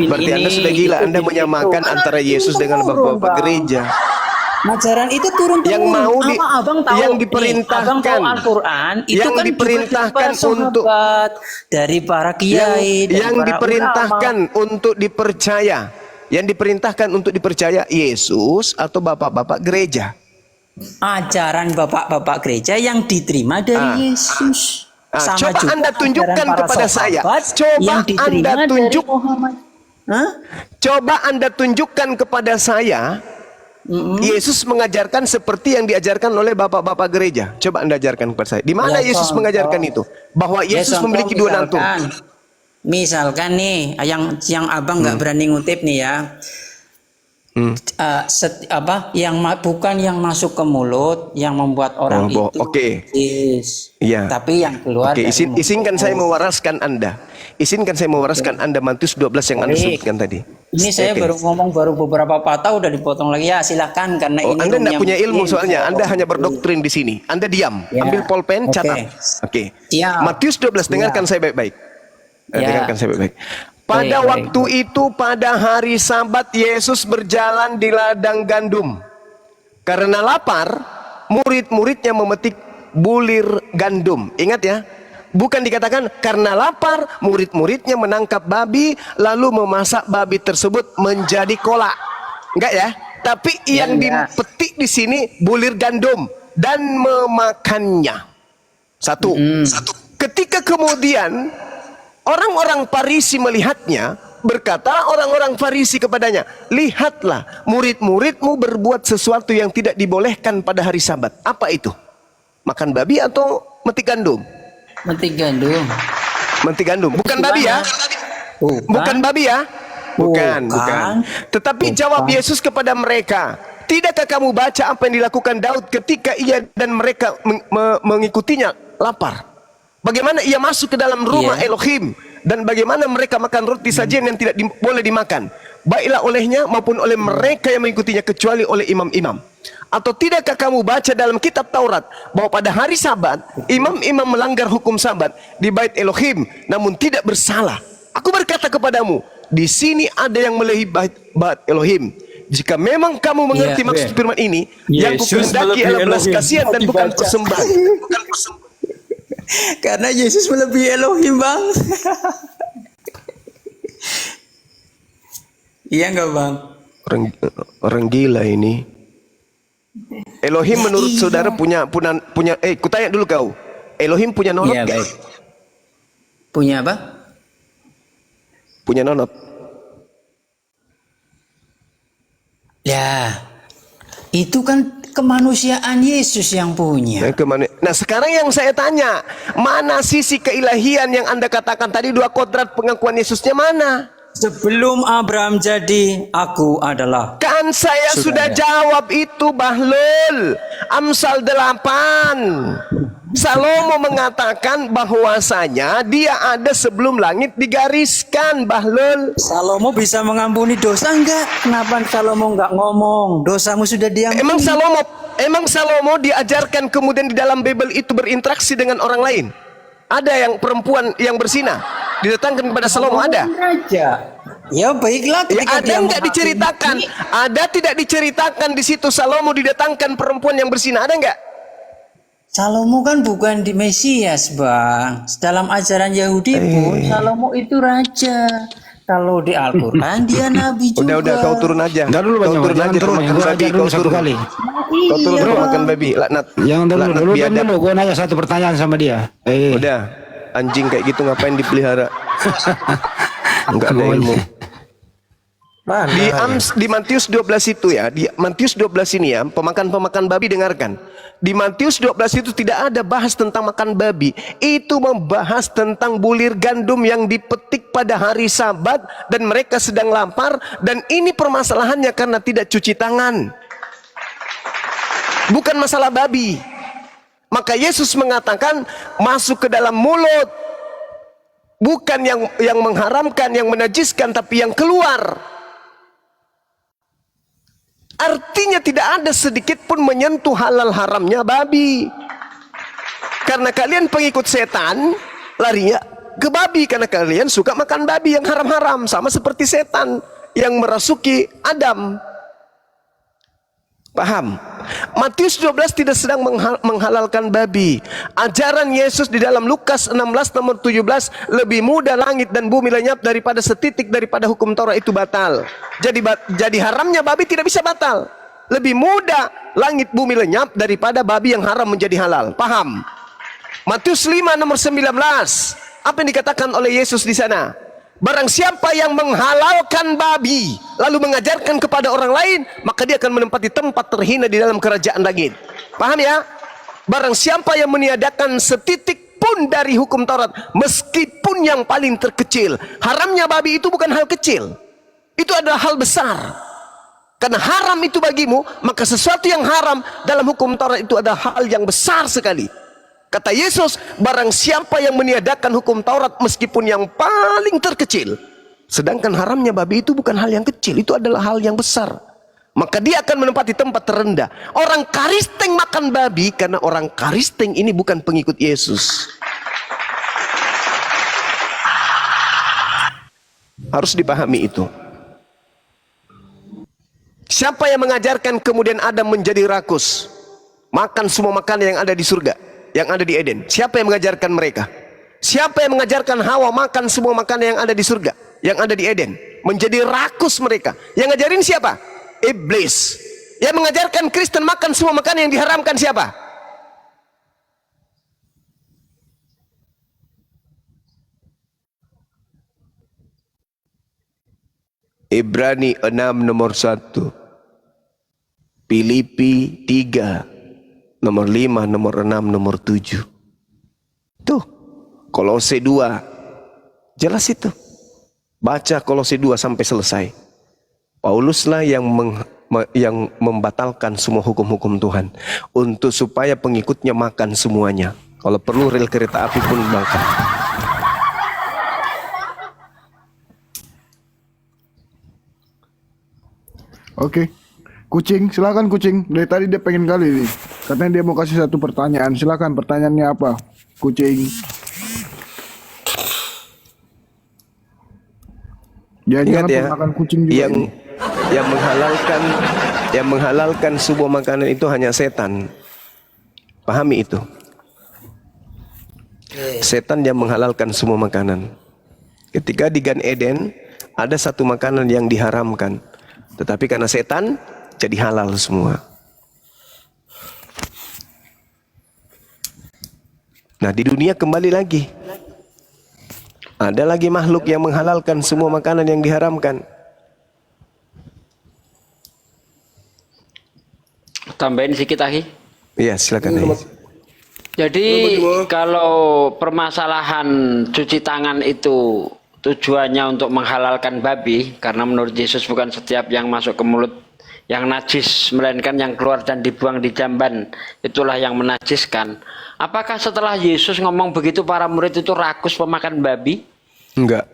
Berarti Anda sudah gila. Anda menyamakan antara Yesus dengan Bapak gereja. Ajaran itu turun-temurun. Yang mau Abang tahu, yang diperintahkan, Abang tahu Al-Quran itu yang kan diperintahkan juga dari para untuk sahabat, dari para kiai, dari yang para diperintahkan ulama. untuk dipercaya, yang diperintahkan untuk dipercaya Yesus atau bapak-bapak gereja. Ajaran bapak-bapak gereja yang diterima dari Yesus. Sama Coba juga Anda tunjukkan ajaran para kepada saya. sahabat Coba yang diterima Anda dari tunjuk. Muhammad. Hah? Coba Anda tunjukkan kepada saya Yesus mengajarkan seperti yang diajarkan oleh bapak-bapak gereja. Coba Anda ajarkan kepada saya. Di mana Ya, Yesus contoh. mengajarkan itu? Bahwa Ya, Yesus contoh memiliki dua nantung. Misalkan nih, yang abang nggak berani ngutip nih ya. Bukan yang masuk ke mulut yang membuat orang itu najis. Iya. Tapi yang keluar dari mulut. Izinkan saya mewaraskan Anda. Izinkan saya mewaraskan Anda Matius 12 yang Anda sebutkan tadi. Ini saya baru ngomong beberapa patah udah dipotong lagi ya, silakan karena ini Anda tidak punya ilmu mungkin soalnya. saya Anda hanya berdoktrin di sini. Anda diam. Ya. Ambil pulpen, Oke. catat. Oke. Siap. Matius 12 dengarkan saya baik-baik. Ya. Dengarkan saya baik-baik. Pada Baik, waktu itu pada hari Sabat Yesus berjalan di ladang gandum. Karena lapar, murid-muridnya memetik bulir gandum. Ingat ya. Bukan dikatakan karena lapar, murid-muridnya menangkap babi lalu memasak babi tersebut menjadi kolak. Enggak ya? Tapi yang dipetik di sini bulir gandum dan memakannya. Satu. Ketika kemudian orang-orang Farisi melihatnya, berkata orang-orang Farisi kepadanya, lihatlah murid-muridmu berbuat sesuatu yang tidak dibolehkan pada hari Sabat. Apa itu? Makan babi atau metik gandum? metik gandum. Metik gandum. Bukan babi ya? Bukan babi ya? Bukan. Tetapi jawab Yesus kepada mereka, tidakkah kamu baca apa yang dilakukan Daud ketika ia dan mereka mengikutinya lapar? Bagaimana ia masuk ke dalam rumah Elohim dan bagaimana mereka makan roti sajian yang tidak boleh dimakan, baiklah olehnya maupun oleh mereka yang mengikutinya kecuali oleh imam-imam. Atau tidakkah kamu baca dalam kitab Taurat bahwa pada hari Sabat imam-imam melanggar hukum Sabat di bait Elohim namun tidak bersalah? Aku berkata kepadamu, di sini ada yang melebihi bait Elohim. Jika memang kamu mengerti maksud firman ini, yang kukehendaki adalah belas kasihan dan bukan persembahan. Karena Yesus melebihi Elohim, Bang. Iya nggak, Bang? Orang gila ini. Elohim menurut saudara punya kutanya dulu kau. Elohim punya nonot Iya, gak? baik. Punya apa? Punya nonot. Ya, itu kan kemanusiaan Yesus yang punya. Nah sekarang yang saya tanya, mana sisi keilahian yang Anda katakan tadi, dua kodrat pengakuan Yesusnya mana? Sebelum Abraham jadi, aku adalah. Kan saya sudah jawab itu, Bahlul. Amsal 8. Salomo mengatakan bahwasanya dia ada sebelum langit digariskan, Bahlul. Salomo bisa mengampuni dosa enggak? Kenapa Salomo enggak ngomong? Dosamu sudah diampuni. Emang Salomo diajarkan kemudian di dalam Bible itu berinteraksi dengan orang lain? Ada yang perempuan yang berzina didatangkan kepada Salomo, ada? Ya baiklah. Ya, ada nggak diceritakan? Ada tidak diceritakan di situ Salomo didatangkan perempuan yang berzina? Ada nggak? Salomo kan bukan di Mesias, Bang. Dalam ajaran Yahudi pun Salomo itu raja. Kalau di Al-Quran dia nabi juga. Udah kau turun aja. Ntar dulu Kau turun aja, turun. makan babi. Dulu satu kali. Kau turun makan babi. Laknat. Jangan dulu biadab. gue nanya satu pertanyaan sama dia. Udah, anjing kayak gitu ngapain dipelihara? Enggak ada ilmu. Di Matius 12 itu ya, di Matius 12 ini ya, pemakan babi dengarkan. Di Matius 12 itu tidak ada bahas tentang makan babi. Itu membahas tentang bulir gandum yang dipetik pada hari Sabat dan mereka sedang lapar, dan ini permasalahannya karena tidak cuci tangan. Bukan masalah babi. Maka Yesus mengatakan masuk ke dalam mulut. Bukan yang mengharamkan, yang menajiskan, tapi yang keluar. Artinya tidak ada sedikit pun menyentuh halal haramnya babi. Karena kalian pengikut setan, larinya ke babi. Karena kalian suka makan babi yang haram-haram. Sama seperti setan yang merasuki Adam. Paham? Matius 12 tidak sedang menghalalkan babi. Ajaran Yesus di dalam Lukas 16 nomor 17, lebih mudah langit dan bumi lenyap daripada setitik daripada hukum Taurat itu batal. Jadi haramnya babi tidak bisa batal. Lebih mudah langit bumi lenyap daripada babi yang haram menjadi halal. Paham? Matius 5 nomor 19. Apa yang dikatakan oleh Yesus di sana? Barang siapa yang menghalalkan babi lalu mengajarkan kepada orang lain, maka dia akan menempati tempat terhina di dalam kerajaan langit. Paham ya? Barang siapa yang meniadakan setitik pun dari hukum Taurat, meskipun yang paling terkecil. Haramnya babi itu bukan hal kecil, itu adalah hal besar. Karena haram itu bagimu, maka sesuatu yang haram dalam hukum Taurat itu adalah hal yang besar sekali. Kata Yesus, barang siapa yang meniadakan hukum Taurat meskipun yang paling terkecil, sedangkan haramnya babi itu bukan hal yang kecil, itu adalah hal yang besar, maka dia akan menempati tempat terendah. Orang Kristen makan babi karena orang Kristen ini bukan pengikut Yesus. Harus dipahami itu. Siapa yang mengajarkan kemudian Adam menjadi rakus, makan semua makanan yang ada di surga, yang ada di Eden? Siapa yang mengajarkan mereka? Siapa yang mengajarkan Hawa makan semua makanan yang ada di surga, yang ada di Eden, menjadi rakus mereka? Yang ngajarin siapa? Iblis. Yang mengajarkan Kristen makan semua makanan yang diharamkan siapa? Ibrani 6 nomor 1, Filipi 3 nomor 5, nomor 6, nomor 7. Tuh, Kolose 2. Jelas itu. Baca Kolose 2 sampai selesai. Pauluslah yang membatalkan semua hukum-hukum Tuhan untuk supaya pengikutnya makan semuanya. Kalau perlu rel kereta api pun makan. Oke. Kucing, silakan kucing. Dari tadi dia pengen kali nih. Katanya dia mau kasih satu pertanyaan. Silakan, pertanyaannya apa? Kucing. Ingat ya, makan kucing juga yang menghalalkan sebuah makanan itu hanya setan. Pahami itu. Setan yang menghalalkan semua makanan. Ketika di Gan Eden ada satu makanan yang diharamkan, tetapi karena setan jadi halal semua. Nah, di dunia kembali lagi, ada lagi makhluk yang menghalalkan semua makanan yang diharamkan. Tambahin sedikit Ahi. Iya, silakan. Ahi. Jadi kalau permasalahan cuci tangan itu tujuannya untuk menghalalkan babi, karena menurut Yesus bukan setiap yang masuk ke mulut yang najis, melainkan yang keluar dan dibuang di jamban, itulah yang menajiskan. Apakah setelah Yesus ngomong begitu para murid itu rakus pemakan babi? Enggak.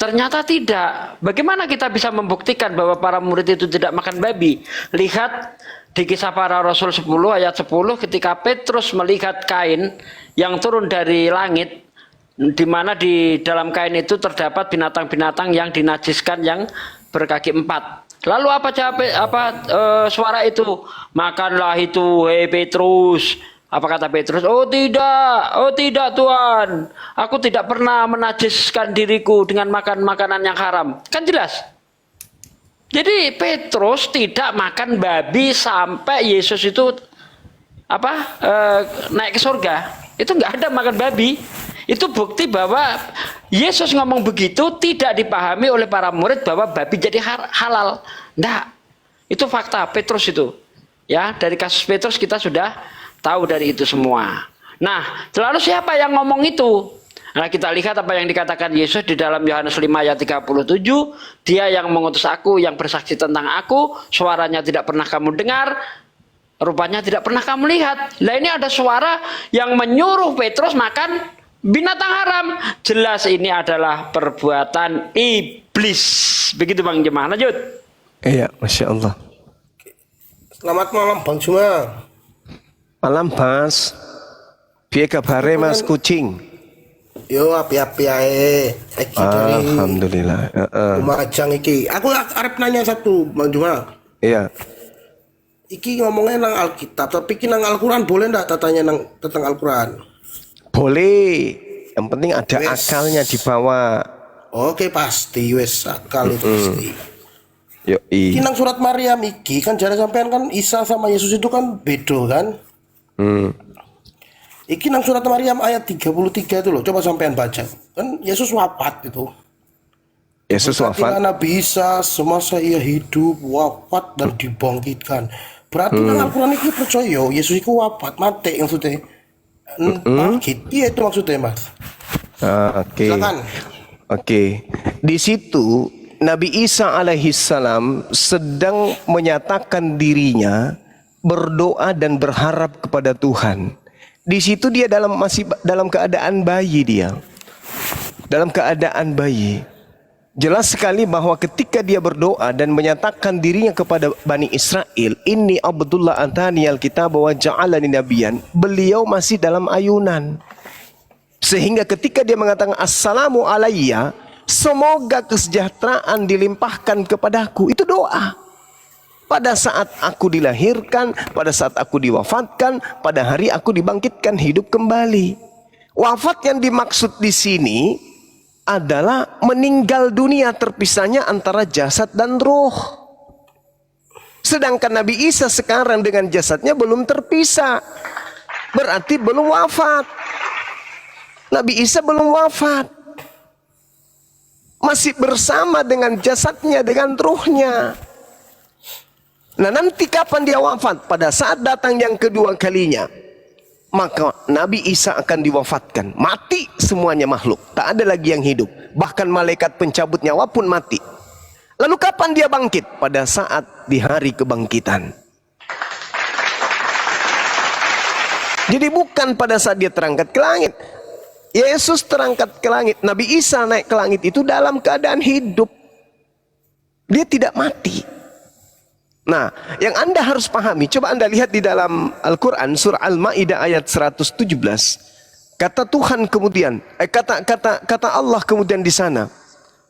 Ternyata tidak. Bagaimana kita bisa membuktikan bahwa para murid itu tidak makan babi? Lihat di Kisah Para Rasul 10 ayat 10, ketika Petrus melihat kain yang turun dari langit, di mana di dalam kain itu terdapat binatang-binatang yang dinajiskan yang berkaki 4. Lalu apa suara itu? Makanlah itu, hei Petrus. Apa kata Petrus? Oh tidak Tuhan. Aku tidak pernah menajiskan diriku dengan makan makanan yang haram. Kan jelas. Jadi Petrus tidak makan babi sampai Yesus itu naik ke surga. Itu nggak ada makan babi. Itu bukti bahwa Yesus ngomong begitu tidak dipahami oleh para murid bahwa babi jadi halal. Nggak. Itu fakta Petrus itu. Ya, dari kasus Petrus kita sudah tahu dari itu semua. Nah, lalu siapa yang ngomong itu? Nah, kita lihat apa yang dikatakan Yesus di dalam Yohanes 5 ayat 37. Dia yang mengutus aku, yang bersaksi tentang aku, suaranya tidak pernah kamu dengar, rupanya tidak pernah kamu lihat. Nah, ini ada suara yang menyuruh Petrus makan binatang haram. Jelas ini adalah perbuatan iblis. Begitu Bang Jemaah. Lanjut. Iya, Masya Allah. Selamat malam Bang Juma. Malam Mas. Piye kabare Mas Kucing? Yo api-api ae. Alhamdulillah. Lumajang iki. Aku arep nanya satu Bang Juma. Iya. Iki ngomongnya nang Alkitab, tapi iki nang Al-Qur'an boleh ndak tatanya tentang Al-Qur'an? Boleh. Yang penting ada akalnya dibawa. Oke, pasti wes akal itu pasti. Iki nang surat Maryam iki kan jare sampean kan Isa sama Yesus itu kan bedo kan? Iki nang surat Maryam ayat 33 itu loh, coba sampean baca. Kan Yesus wafat itu. Yesus Berkatilah wafat. Nabi Isa semasa ia hidup, wafat dan dibangkitkan. Berarti nang Al-Quran ini percaya Yesus itu wafat, mati maksudnya. Bangkit. Iya itu maksudnya, Mas. Oke. Silakan. Oke. Di situ Nabi Isa alaihissalam sedang menyatakan dirinya berdoa dan berharap kepada Tuhan. Di situ dia masih dalam keadaan bayi dia. Dalam keadaan bayi. Jelas sekali bahwa ketika dia berdoa dan menyatakan dirinya kepada Bani Israel, inni Abdullah atani al-kitab wa ja'alani nabiyan, beliau masih dalam ayunan. Sehingga ketika dia mengatakan assalamu alayya, semoga kesejahteraan dilimpahkan kepadaku, itu doa. Pada saat aku dilahirkan, pada saat aku diwafatkan, pada hari aku dibangkitkan hidup kembali. Wafat yang dimaksud di sini adalah meninggal dunia, terpisahnya antara jasad dan roh. Sedangkan Nabi Isa sekarang dengan jasadnya belum terpisah, berarti belum wafat. Nabi Isa belum wafat, masih bersama dengan jasadnya, dengan ruhnya. Nah, nanti kapan dia wafat? Pada saat datang yang kedua kalinya, maka Nabi Isa akan diwafatkan. Mati semuanya makhluk, tak ada lagi yang hidup. Bahkan malaikat pencabut nyawa pun mati. Lalu kapan dia bangkit? Pada saat di hari kebangkitan. Jadi bukan pada saat dia terangkat ke langit. Yesus terangkat ke langit, Nabi Isa naik ke langit itu dalam keadaan hidup. Dia tidak mati. Nah, yang Anda harus pahami, coba Anda lihat di dalam Al-Quran, surah Al-Ma'idah ayat 117. Kata Tuhan kemudian, kata Allah kemudian di sana,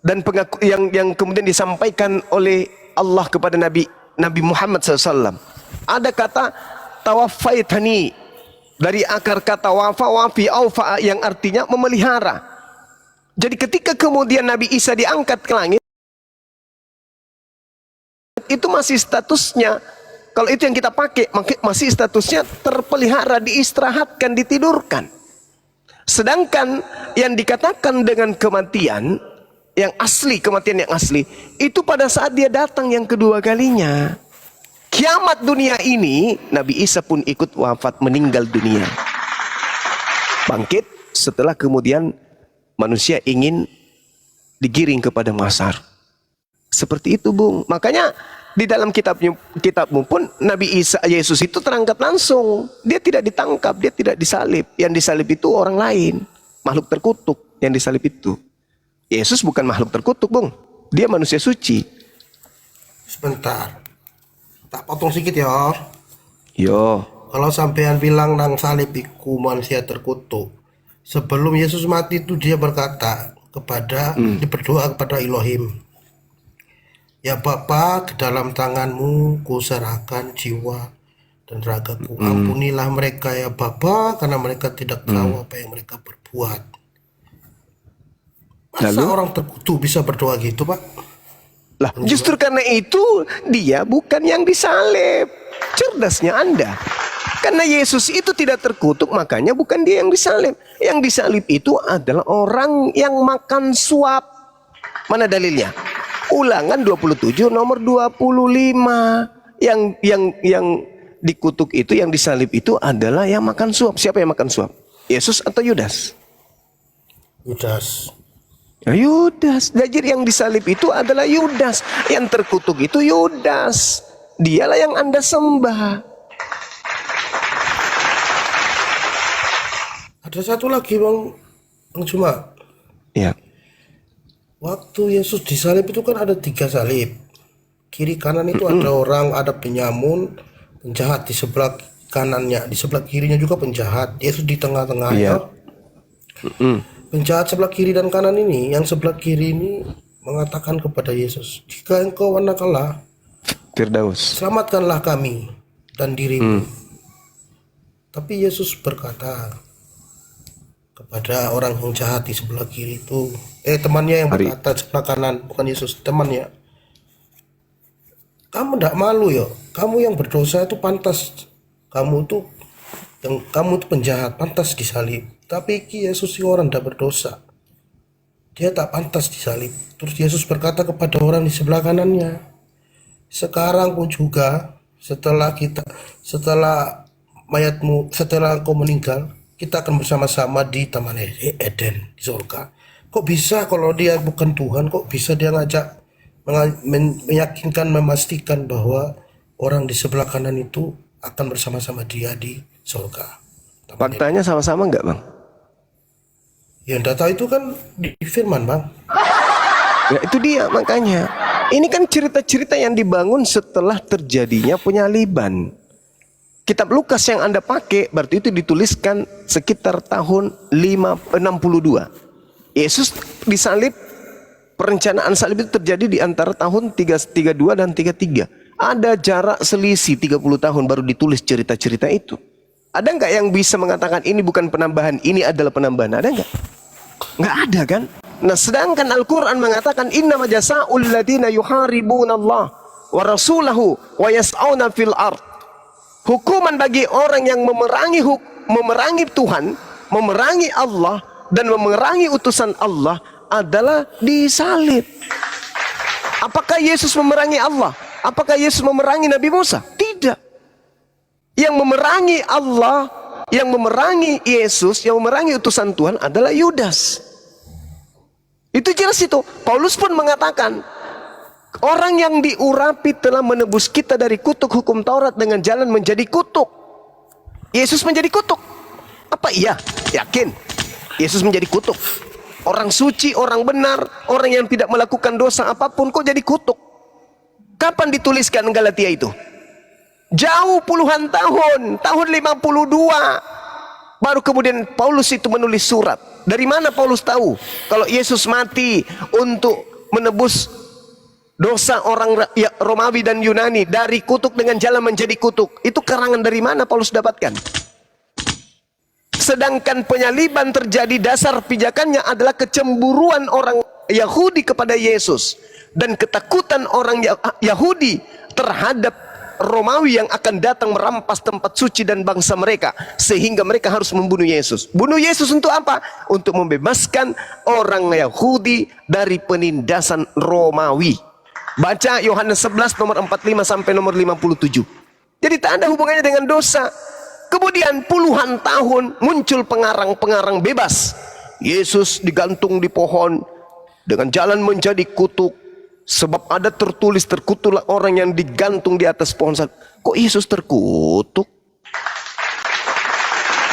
dan yang kemudian disampaikan oleh Allah kepada Nabi Muhammad SAW. Ada kata tawaffaitani, dari akar kata wafi aufa, yang artinya memelihara. Jadi ketika kemudian Nabi Isa diangkat ke langit, itu masih statusnya, kalau itu yang kita pakai, masih statusnya terpelihara, diistirahatkan, ditidurkan. Sedangkan yang dikatakan dengan kematian yang asli, kematian yang asli, itu pada saat dia datang yang kedua kalinya. Kiamat dunia ini, Nabi Isa pun ikut wafat, meninggal dunia. Bangkit setelah kemudian manusia ingin digiring kepada mahsyar. Seperti itu, Bung. Makanya di dalam kitabmu pun Nabi Isa, Yesus itu terangkat langsung. Dia tidak ditangkap, dia tidak disalib. Yang disalib itu orang lain, makhluk terkutuk yang disalib itu. Yesus bukan makhluk terkutuk, Bung. Dia manusia suci. Sebentar. Tak potong sedikit ya. Yo. Kalau sampean bilang nang salib iku manusia terkutuk, sebelum Yesus mati itu dia berkata kepada, dia berdoa kepada Elohim. Ya Bapa, ke dalam tanganmu kuserahkan jiwa dan ragaku. Ampunilah mereka ya Bapa, karena mereka tidak tahu apa yang mereka berbuat. Masa orang terkutuk bisa berdoa gitu, Pak? Lah, justru karena itu dia bukan yang disalib. Cerdasnya Anda. Karena Yesus itu tidak terkutuk, makanya bukan dia yang disalib. Yang disalib itu adalah orang yang makan suap. Mana dalilnya? Ulangan 27 nomor 25. Yang dikutuk itu, yang disalib itu adalah yang makan suap. Siapa yang makan suap? Yesus atau Yudas? Yudas. Yudas. Jadi yang disalib itu adalah Yudas. Yang terkutuk itu Yudas. Dialah yang Anda sembah. Ada satu lagi, Bang Juma. Ya. Waktu Yesus disalib itu kan ada 3 salib. Kiri kanan itu ada orang, ada penyamun, penjahat di sebelah kanannya, di sebelah kirinya juga penjahat. Yesus di tengah-tengahnya. Penjahat sebelah kiri dan kanan ini, yang sebelah kiri ini mengatakan kepada Yesus, jika engkau anak Allah, Firdaus, selamatkanlah kami dan dirimu. Tapi Yesus berkata kepada orang yang jahat di sebelah kiri itu, temannya yang berkata sebelah kanan, bukan Yesus, temannya, kamu tidak malu ya, kamu yang berdosa itu pantas, kamu tuh penjahat, pantas disalib. Tapi Yesus si orang tidak berdosa. dia tak pantas disalib. Terus Yesus berkata kepada orang di sebelah kanannya, sekarang pun juga setelah mayatmu, setelah engkau meninggal, kita akan bersama-sama di Taman Eden di surga. Kok bisa kalau dia bukan Tuhan, kok bisa dia ngajak meyakinkan, memastikan bahwa orang di sebelah kanan itu akan bersama-sama dia di surga? Faktanya sama-sama nggak, Bang? Yang data itu kan di firman, Bang. Ya itu dia makanya. Ini kan cerita-cerita yang dibangun setelah terjadinya penyaliban. Kitab Lukas yang Anda pakai berarti itu dituliskan sekitar tahun 62. Yesus disalib, perencanaan salib itu terjadi di antara tahun 32 dan 33. Ada jarak selisih 30 tahun baru ditulis cerita-cerita itu. Ada nggak yang bisa mengatakan ini bukan penambahan, ini adalah penambahan? Ada nggak? Nggak ada kan? Nah, sedangkan Al-Quran mengatakan innama jazaa'ul ladina yuharibunallah wa rasulahu wa yas'auna fil ard. Hukuman bagi orang yang memerangi Tuhan, memerangi Allah dan memerangi utusan Allah adalah disalib. Apakah Yesus memerangi Allah? Apakah Yesus memerangi Nabi Musa? Tidak. Yang memerangi Allah, yang memerangi Yesus, yang memerangi utusan Tuhan adalah Yudas. Itu jelas itu. Paulus pun mengatakan, orang yang diurapi telah menebus kita dari kutuk hukum Taurat dengan jalan menjadi kutuk. Yesus menjadi kutuk. Apa iya? Yakin? Yesus menjadi kutuk. Orang suci, orang benar, orang yang tidak melakukan dosa apapun kok jadi kutuk. Kapan dituliskan Galatia itu? Jauh puluhan tahun, tahun 52. Baru kemudian Paulus itu menulis surat. Dari mana Paulus tahu kalau Yesus mati untuk menebus dosa orang Romawi dan Yunani dari kutuk dengan jalan menjadi kutuk? Itu karangan dari mana Paulus dapatkan? Sedangkan penyaliban terjadi, dasar pijakannya adalah kecemburuan orang Yahudi kepada Yesus dan ketakutan orang Yahudi terhadap Romawi yang akan datang merampas tempat suci dan bangsa mereka, sehingga mereka harus membunuh Yesus. Bunuh Yesus untuk apa? Untuk membebaskan orang Yahudi dari penindasan Romawi. Baca Yohanes 11 nomor 45 sampai nomor 57. Jadi tak ada hubungannya dengan dosa. Kemudian puluhan tahun muncul pengarang-pengarang bebas. Yesus digantung di pohon dengan jalan menjadi kutuk. Sebab ada tertulis, terkutuklah orang yang digantung di atas pohon salib. Kok Yesus terkutuk?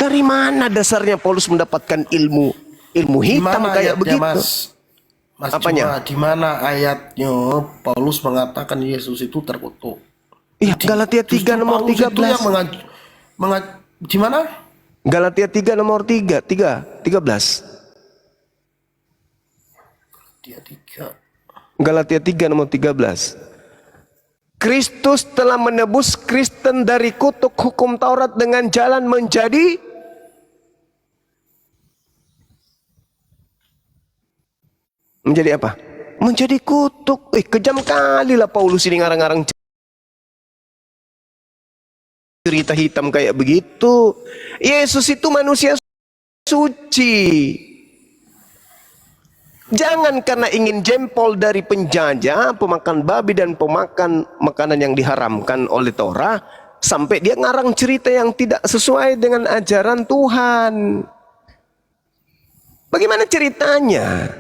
Dari mana dasarnya Paulus mendapatkan ilmu hitam kayak begitu? Mas Apanya? Di mana ayatnya Paulus mengatakan Yesus itu terkutuk? Iya, Galatia 3 nomor 13. Itu yang di mana? Galatia 3 nomor 13. Galatia 3 nomor 13. Kristus telah menebus Kristen dari kutuk hukum Taurat dengan jalan menjadi apa? Menjadi kutuk. Kejam kali lah Paulus ini ngarang-ngarang cerita hitam kayak begitu. Yesus itu manusia suci. Jangan karena ingin jempol dari penjajah, pemakan babi dan pemakan makanan yang diharamkan oleh Torah, sampai dia ngarang cerita yang tidak sesuai dengan ajaran Tuhan. Bagaimana ceritanya?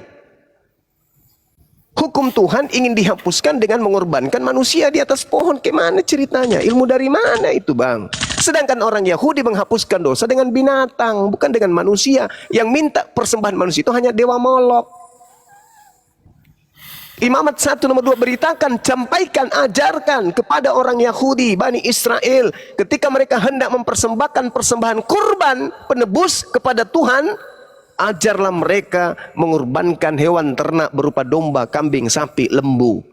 Hukum Tuhan ingin dihapuskan dengan mengorbankan manusia di atas pohon. Gimana ceritanya? Ilmu dari mana itu, Bang? Sedangkan orang Yahudi menghapuskan dosa dengan binatang, bukan dengan manusia. Yang minta persembahan manusia itu hanya dewa Molok. Imamat 1 nomor 2 beritakan, sampaikan, ajarkan kepada orang Yahudi, Bani Israel, ketika mereka hendak mempersembahkan persembahan kurban penebus kepada Tuhan, ajarlah mereka mengorbankan hewan ternak berupa domba, kambing, sapi, lembu.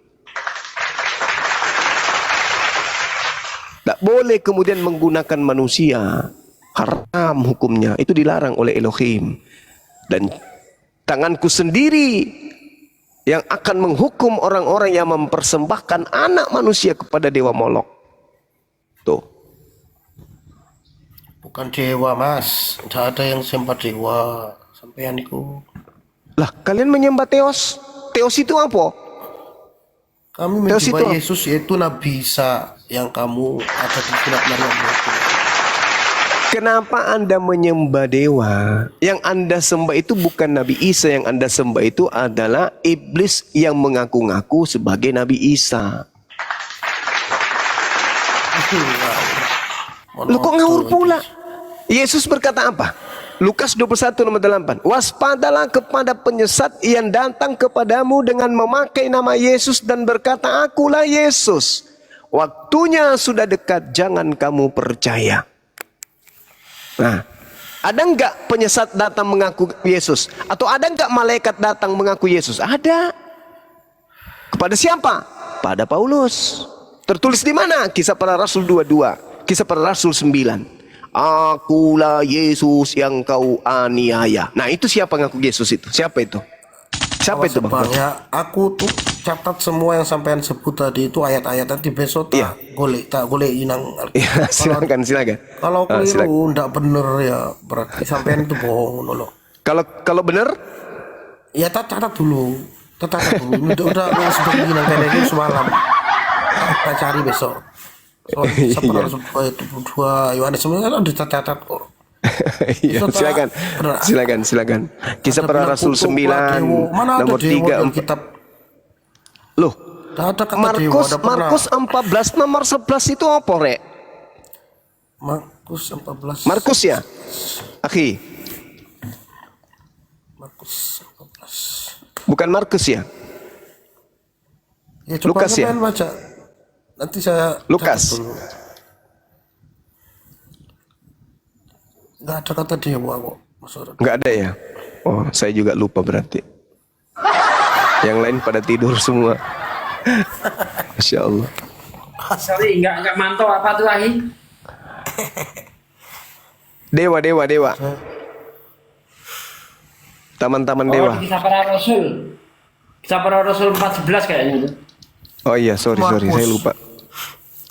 Tak boleh kemudian menggunakan manusia. Haram hukumnya, itu dilarang oleh Elohim. Dan tanganku sendiri yang akan menghukum orang-orang yang mempersembahkan anak manusia kepada dewa Molok. Tuh. Bukan dewa, Mas. Tidak ada yang sembah dewa. Sampean itu. Lah, kalian menyembah Theos. Theos itu apa? Kami Theos itu menyembah apa? Yesus, yaitu Nabi Isa yang kamu ada di surat Maryam itu. Kenapa Anda menyembah dewa? Yang Anda sembah itu bukan Nabi Isa, yang Anda sembah itu adalah iblis yang mengaku-ngaku sebagai Nabi Isa. Lu kok ngawur pula? Yesus berkata apa? Lukas 21 nomor 8. Waspadalah kepada penyesat yang datang kepadamu dengan memakai nama Yesus dan berkata, akulah Yesus. Waktunya sudah dekat, jangan kamu percaya. Nah, ada enggak penyesat datang mengaku Yesus? Atau ada enggak malaikat datang mengaku Yesus? Ada. Kepada siapa? Pada Paulus. Tertulis di mana? Kisah Para Rasul 22, Kisah Para Rasul 9. Akulah Yesus yang kau aniaya. Nah, itu siapa ngaku Yesus itu? Siapa itu? Siapa itu, Bang? Ya, aku tuh catat semua yang sampean sebut tadi itu ayat-ayat nanti besok tak golek inang. Ya, silakan. Kalau keliru ndak bener ya berarti sampean itu bohong loh. Kalau bener? Ya catat dulu. Ini udah seperti inang kayak ini semalam. Kita cari besok. Soalnya itu dua Yohanes sebenarnya kan dicatat kok. Iya, silakan. Kisah Para Rasul 9 nomor 3 4. Kitab. Loh, Markus 14 nomor 11 itu apa, Rek? Markus 14. Markus ya? Akhi. Markus 14. Bukan Markus ya? Ya coba Lukas ya? baca. Nanti saya Lukas. Nggak ada kata dewa kok. Nggak ada ya? Oh, saya juga lupa berarti. Yang lain pada tidur semua. Masya Allah. Sorry, nggak mantau apa tuh Ahi? Dewa. Taman-taman dewa. Kisah Para Rasul. Kisah Para Rasul 14 kayaknya itu. Oh iya, sorry, saya lupa.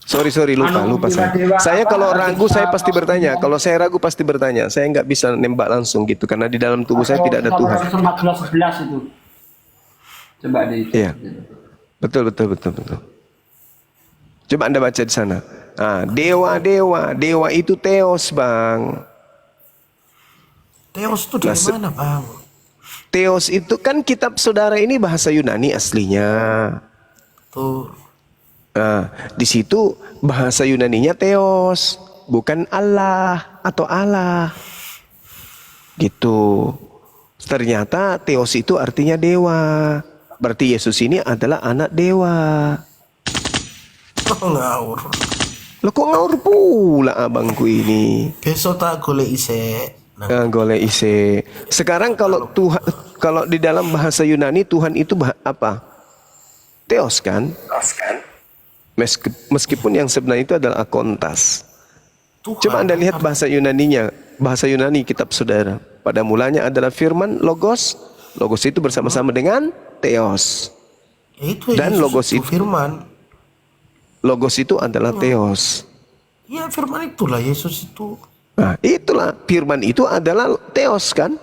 Sorry, lupa saya. Saya kalau ragu saya pasti bertanya. Kalau saya ragu pasti bertanya. Saya nggak bisa nembak langsung gitu karena di dalam tubuh saya tidak ada Tuhan. 14 itu. Coba deh. Iya. Betul. Coba Anda baca di sana. Ah, dewa itu Theos, Bang. Theos itu dari mana, Bang? Theos itu kan kitab saudara ini bahasa Yunani aslinya. Tuh. Nah, di situ bahasa Yunaninya Theos, bukan Allah atau Allah. Gitu. Ternyata Theos itu artinya dewa. Berarti Yesus ini adalah anak dewa. Ngawur. Loh kok ngawur pula abangku ini? Besok tak golek ise. Golek ise. Sekarang kalau Tuhan, kalau di dalam bahasa Yunani Tuhan itu apa? Theos kan? Meskipun yang sebenarnya itu adalah akontas. Coba Anda lihat bahasa Yunaninya, bahasa Yunani kitab saudara. Pada mulanya adalah firman logos. Logos itu bersama-sama dengan Theos. Dan logos itu firman. Logos itu adalah Theos. Iya, firman itulah Yesus itu. Nah, itulah firman itu adalah Theos kan?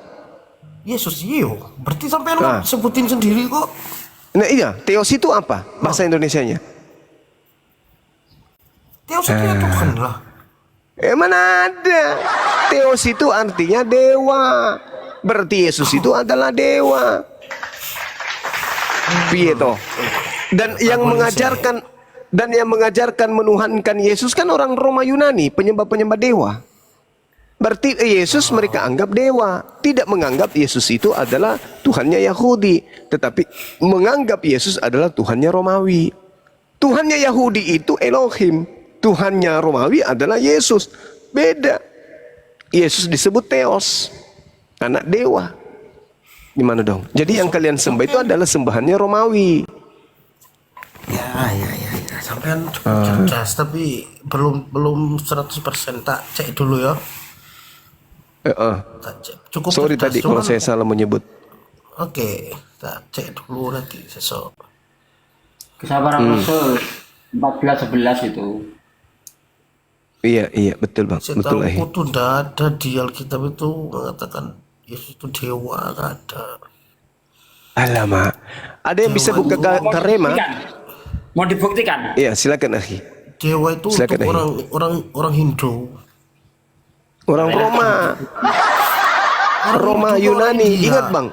Yesus iyo. Berarti sampai sebutin sendiri kok. Nah iya, Theos itu apa bahasa Indonesianya? Theos itu ya Tuhan lah. Mana ada. Theos itu artinya dewa. Berarti Yesus itu adalah dewa. Piyeto. Dan yang mengajarkan menuhankan Yesus kan orang Roma Yunani, penyembah-penyembah dewa. Berarti Yesus mereka anggap dewa, tidak menganggap Yesus itu adalah Tuhannya Yahudi, tetapi menganggap Yesus adalah Tuhannya Romawi. Tuhannya Yahudi itu Elohim, Tuhannya Romawi adalah Yesus. Beda. Yesus disebut Theos, anak dewa. Gimana dong? Jadi yang kalian sembah itu adalah sembahannya Romawi. Ya. Sampean cukup cerdas, tapi belum 100%. Tak cek dulu ya. Cukup sorry cerdas, tadi kalau saya salah menyebut. Oke, tak cek dulu nanti besok. Kisah Para Rasul 14-11 itu. Iya, betul Bang. Betul lah. Setahu itu tidak ada di Alkitab itu mengatakan Yesus itu dewa, nggak ada. Alamak. Ada yang bisa buka Mau Karema? dibuktikan? Mau dibuktikan? Iya, silakan akhi. Dewa itu Silakan, untuk Ahi. orang Hindu. Orang Roma. Roma Hindu itu orang Yunani, India. ingat Bang.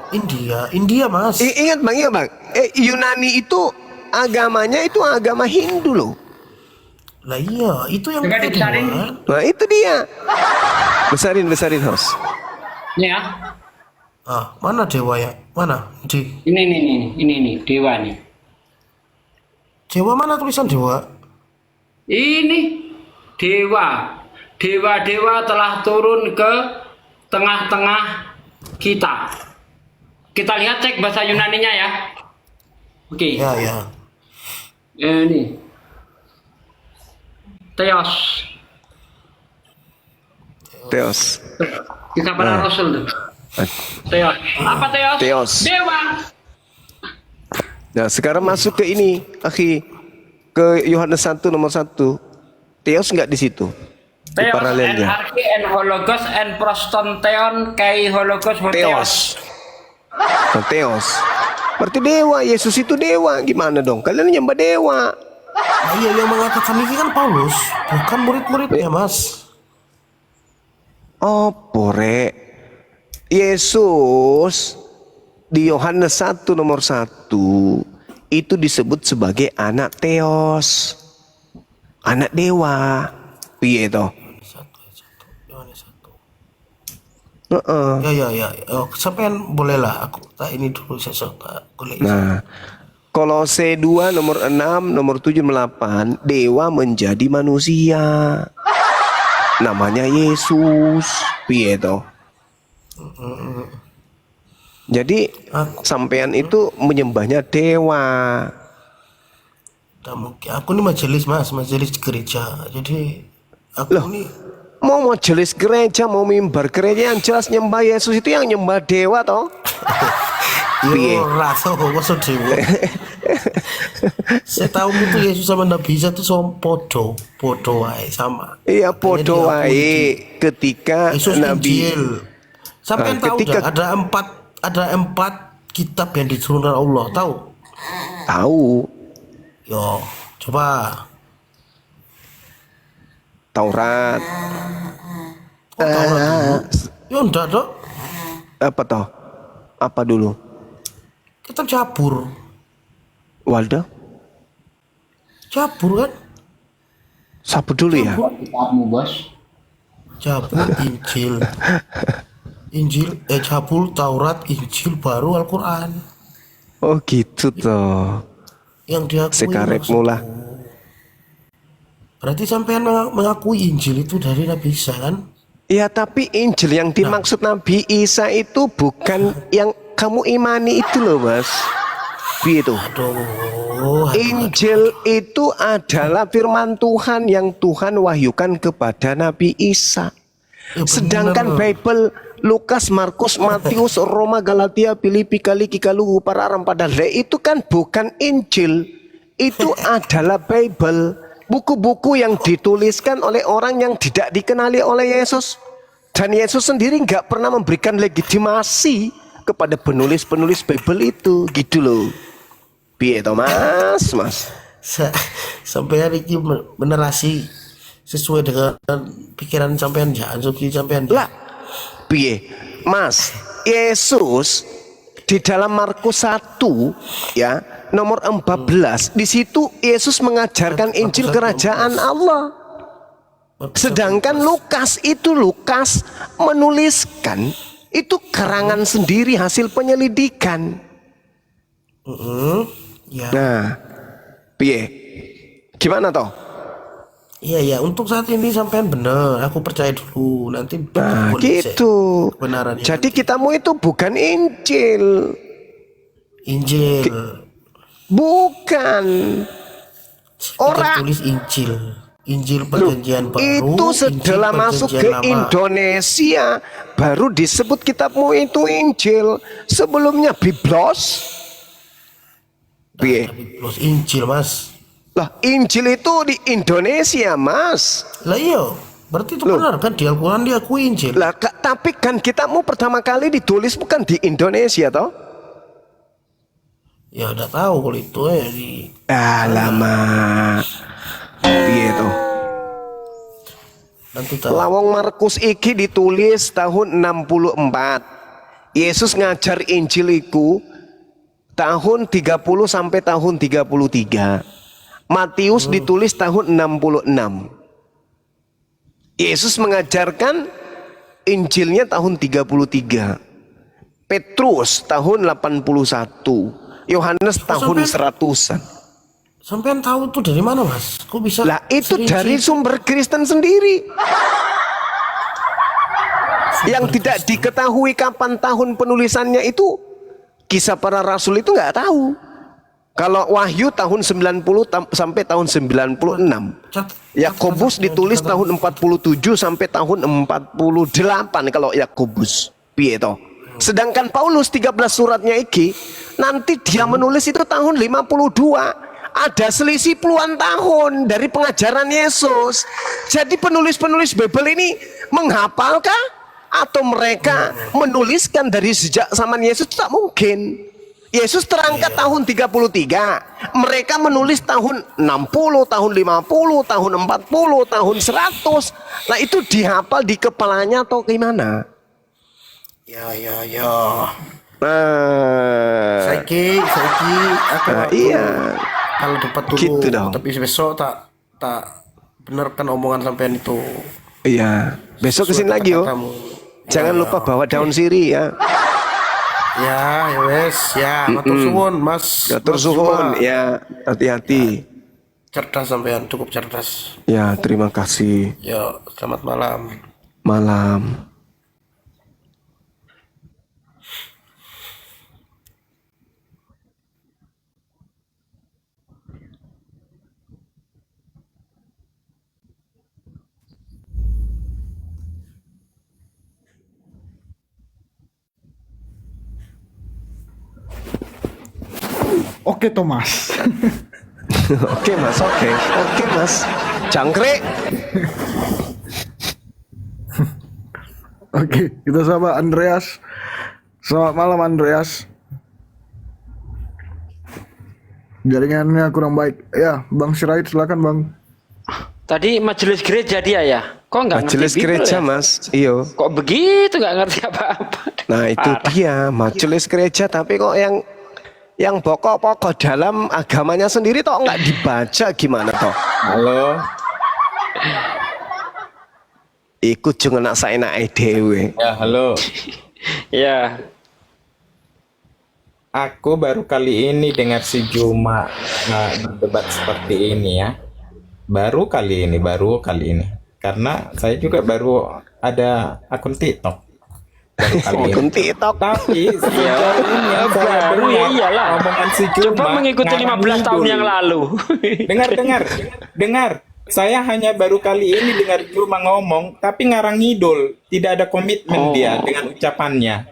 India Mas. Ingat Bang. Yunani itu agamanya itu agama Hindu loh. Lah iya, itu yang Coba kita dibesarin. Dewa. Nah itu dia. Besarin host. Ini ya. Mana dewa ya? Mana? Ini dewa nih. Dewa mana tulisan dewa? Ini dewa. Dewa-dewa telah turun ke tengah-tengah kita. Kita lihat cek bahasa Yunaninya ya. Oke. Ya. Ini. Theos. Kita para Rasul tuh. Theos. Apa Theos? Theos. Dewa. Nah sekarang masuk ke ini, akhi, ke Yohanes 1 nomor 1. Theos nggak di situ? Di Theos paralelnya. and archi and hologos and prostonteon kai hologos ho Theos. Nah, Theos. Berarti dewa, Yesus itu dewa. Gimana dong? Kalian nyembah dewa. Nah, iya yang mengatakan ini kan Paulus, bukan murid-muridnya Mas. Oh, pore. Yesus di Yohanes 1 nomor 1 itu disebut sebagai anak Theos. Anak dewa. Piye toh? Ya. Sampean bolehlah aku tak ini dulu saya boleh. Nah, Kolose 2 nomor 6 nomor 7 8 dewa menjadi manusia. Namanya Yesus. Piye toh? Jadi sampean itu menyembahnya dewa. Tak mungkin. Aku ini majelis Mas, majelis gereja. Jadi aku ini Mau majelis gereja, mau mimbar gereja yang jelas nyembah Yesus itu yang nyembah dewa toh? yo rasa kok dewa. Saya tahu itu Yesus sama Nabi Isa itu sama podo wae sama. Iya podo wae ketika Yesus Nabi Injil. Sampai tahu ketika ada empat kitab yang diturunkan Allah, tahu? Tahu. Yo, coba. Taurat. Yo ndak dok. Apa toh? Apa dulu? Kitab Jabur. Waldo? Jabur kan? Sapu dulu ya. Kamu bos. Jabur, Injil, Jabur, Taurat, Injil, baru Al-Quran. Oh gitu toh. Yang diakui Sekarek maksudku. mula. Berarti sampean mengakui Injil itu dari Nabi Isa kan? Ya tapi Injil yang dimaksud Nabi Isa itu bukan yang kamu imani itu loh mas. Itu. Injil itu adalah firman Tuhan yang Tuhan wahyukan kepada Nabi Isa. Sedangkan Bible Lukas, Markus, Matius, Roma, Galatia, Filipi, Kaliki, Kaluhu, Pararam, Padahal itu kan bukan Injil. Itu adalah Bible. Buku-buku yang dituliskan oleh orang yang tidak dikenali oleh Yesus. Dan Yesus sendiri nggak pernah memberikan legitimasi kepada penulis-penulis Bible itu. Gitu loh. Piye toh mas? Sampean ini menerasi sesuai dengan pikiran sampean ya, asumsi sampean. Lah, piye? Mas, Yesus di dalam Markus 1 ya, nomor 14, di situ Yesus mengajarkan Injil kerajaan Allah. Sedangkan Lukas menuliskan itu karangan sendiri hasil penyelidikan. Ya. Nah, piye? Gimana toh? Iya, untuk saat ini sampean benar. Aku percaya dulu. Nanti Nah, gitu. kebenarannya. Jadi kitamu itu bukan Injil. Bukan. Orang tulis Injil perjanjian baru. Itu setelah masuk ke Indonesia baru disebut kitabmu itu Injil. Sebelumnya Biblos. Biblos Injil, Mas. Lah, Injil itu di Indonesia, Mas. Lah iya, berarti itu benar kan di Al-Qur'an diakui Injil. Lah, tapi kan kitabmu pertama kali ditulis bukan di Indonesia toh? Ya udah tahu kalau itu ya di Alamak. Piye to? nanti tahu. Lawang Markus iki ditulis tahun 64. Yesus ngajar Injil iku tahun 30 sampai tahun 33. Matius ditulis tahun 66. Yesus mengajarkan Injilnya tahun 33. Petrus tahun 81. Yohanes tahun 100-an. Sampean tahu tuh dari mana, Mas? Kok bisa? Lah itu serinci? dari sumber Kristen sendiri. Yang tidak diketahui kapan tahun penulisannya itu, Kisah Para Rasul itu nggak tahu. Kalau Wahyu tahun 90 sampai tahun 96. Yakobus ditulis tahun 47 sampai tahun 48 kalau Yakobus. Piye toh? Sedangkan Paulus 13 suratnya iki nanti dia menulis itu tahun 52. Ada selisih puluhan tahun dari pengajaran Yesus. Jadi penulis-penulis Bible ini menghafalkah atau mereka menuliskan dari sejak zaman Yesus? Tak mungkin. Yesus terangkat tahun 33. Mereka menulis tahun 60, tahun 50, tahun 40, tahun 100. Nah itu dihafal di kepalanya atau gimana? Ya. Nah, Saiki aku iya. kalau dapat dulu. Gitu dong. Tapi besok tak benerkan omongan sampean itu. Iya. Besok kesini lagi yo. Jangan lupa bawa daun sirih ya. Ya wes ya. Matur suwun Mas. Matur suwun ya. Hati-hati. Cerdas sampean, cukup cerdas. Ya terima kasih. Ya selamat malam. Malam. Oke Thomas. Oke mas, oke mas. Jangkrik. Oke, kita sama Andreas. Selamat malam Andreas. Jaringannya kurang baik. Ya, Bang Sirait silakan Bang. Tadi majelis gereja dia ya? Kok nggak ngerti Majelis Bible gereja ya? mas. Iyo. Kok begitu nggak ngerti apa-apa? Nah itu dia majelis gereja tapi kok yang pokok-pokok dalam agamanya sendiri toh nggak dibaca gimana toh? Halo. Ikut juga nak saya nak dewe. Ya, halo. Ya. Aku baru kali ini dengar si Juma berdebat seperti ini ya. Baru kali ini. Karena saya juga baru ada akun TikTok. Baru kali ini. Akun TikTok. Tapi sejauh ini saya baru dengar iyalah. omongan si Juma. Coba mengikuti 15 tahun yang lalu. Dengar. Saya hanya baru kali ini dengar Juma ngomong, tapi ngarang ngidul. Tidak ada komitmen dia dengan ucapannya.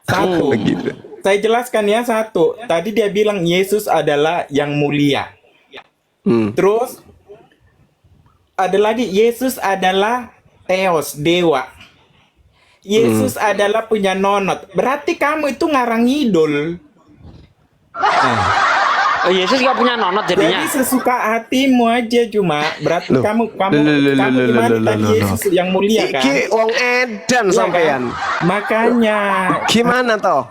Satu. Saya jelaskan ya satu. Tadi dia bilang Yesus adalah yang mulia. Terus ada lagi Yesus adalah Theos, dewa. Yesus adalah punya nonot. Berarti kamu itu ngarang ngidul. Oh, Yesus nggak punya nonot jadinya. Jadi sesuka hatimu aja Juma. Berarti kamu gimana tadi Yesus yang mulia kan? Iki wong edan Iya sampean. kan? Makanya Gimana toh?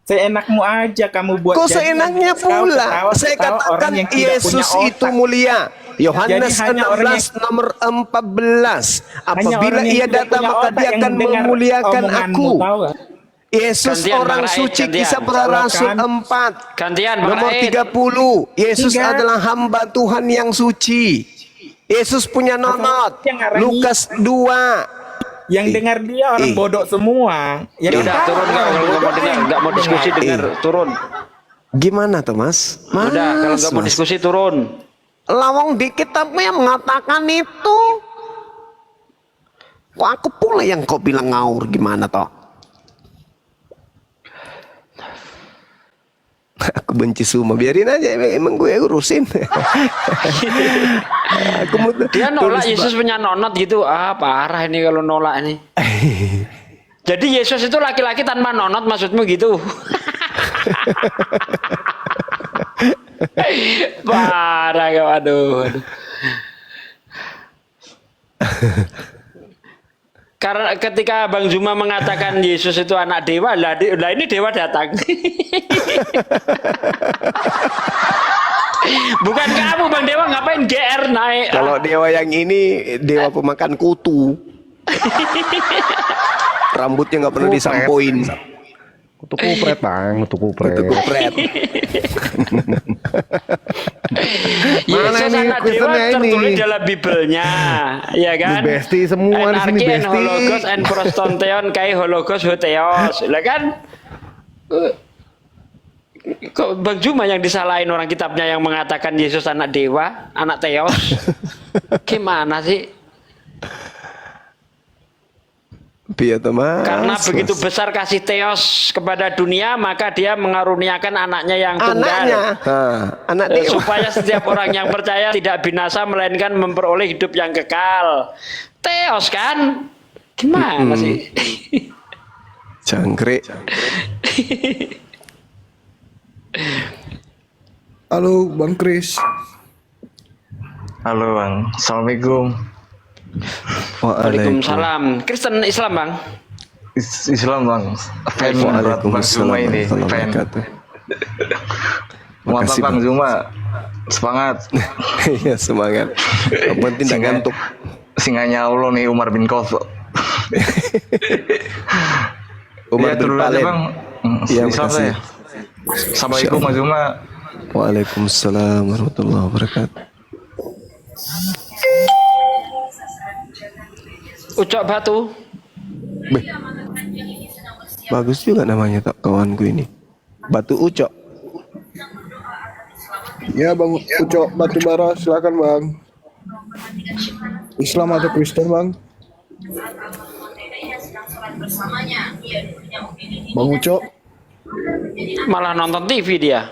seenakmu aja kamu buat. Kok jadi seenaknya pula? Saya katakan Yesus itu mulia. Yohanes 16 nomor 14. Apabila ia datang maka dia akan memuliakan aku. Yesus Gantian, orang Bang Raid, suci, gantian. Kisah Para Rasul 4 Gantian, Bang nomor Raid. 30. Yesus Tiga. adalah hamba Tuhan yang suci. Yesus punya nonot. Lukas 2. Yang dengar dia orang bodoh semua. Ya udah turun, nggak mau diskusi, dengar turun. Gimana tuh Mas? Udah kalau nggak mau Mas. diskusi turun. Lawang di kitabnya mengatakan itu. Kok aku pula yang kau bilang ngawur gimana toh? Aku benci semua, biarin aja, emang gue urusin. Aku mau Dia nolak Yesus punya nonot gitu. Ah, parah ini kalau nolak ini. Jadi Yesus itu laki-laki tanpa nonot maksudmu gitu? Parah kau, aduh. Karena ketika Bang Zuma mengatakan Yesus itu anak dewa, lah ini dewa datang. Bukan kamu Bang Dewa, ngapain GR naik? Kalau dewa yang ini dewa pemakan kutu. Rambutnya nggak pernah disampoin. Kutu kupret, Bang. Kutu kupret. Yesus ini anak dewa Kristennya ini? tertulis dalam Bibelnya, ya kan? Lu besti semua di sini, Anarki and besti. hologos and prostonteon kai hologos hoteos, lah kan? Kok Bang Zuma yang disalahin orang kitabnya yang mengatakan Yesus anak dewa, anak teos? Gimana sih? Karena begitu besar kasih teos kepada dunia, maka dia mengaruniakan anaknya yang tunggal. Anak dewa. Supaya setiap orang yang percaya tidak binasa, melainkan memperoleh hidup yang kekal. Teos kan? Gimana sih? Jangkrik. Halo Bang Kris. Halo Bang, Assalamualaikum. Waalaikumsalam. Kristen Islam Bang? Islam Bang. Fan berat Bang Zuma ini. Fan. Mantap Bang Zuma. Semangat. Iya semangat. Yang penting tidak ngantuk. Singanya Allah nih Umar bin Khattab. Umar bin Khattab. Bang. Islam saya. Assalamualaikum Bang Zuma. Waalaikumsalam warahmatullahi wabarakatuh. Ucok Batu. Bagus juga namanya tak kawanku ini. Batu Ucok. Ya Bang Ucok Batubara, silakan Bang. Islam atau Kristen Bang? Bang Ucok. Malah nonton TV dia.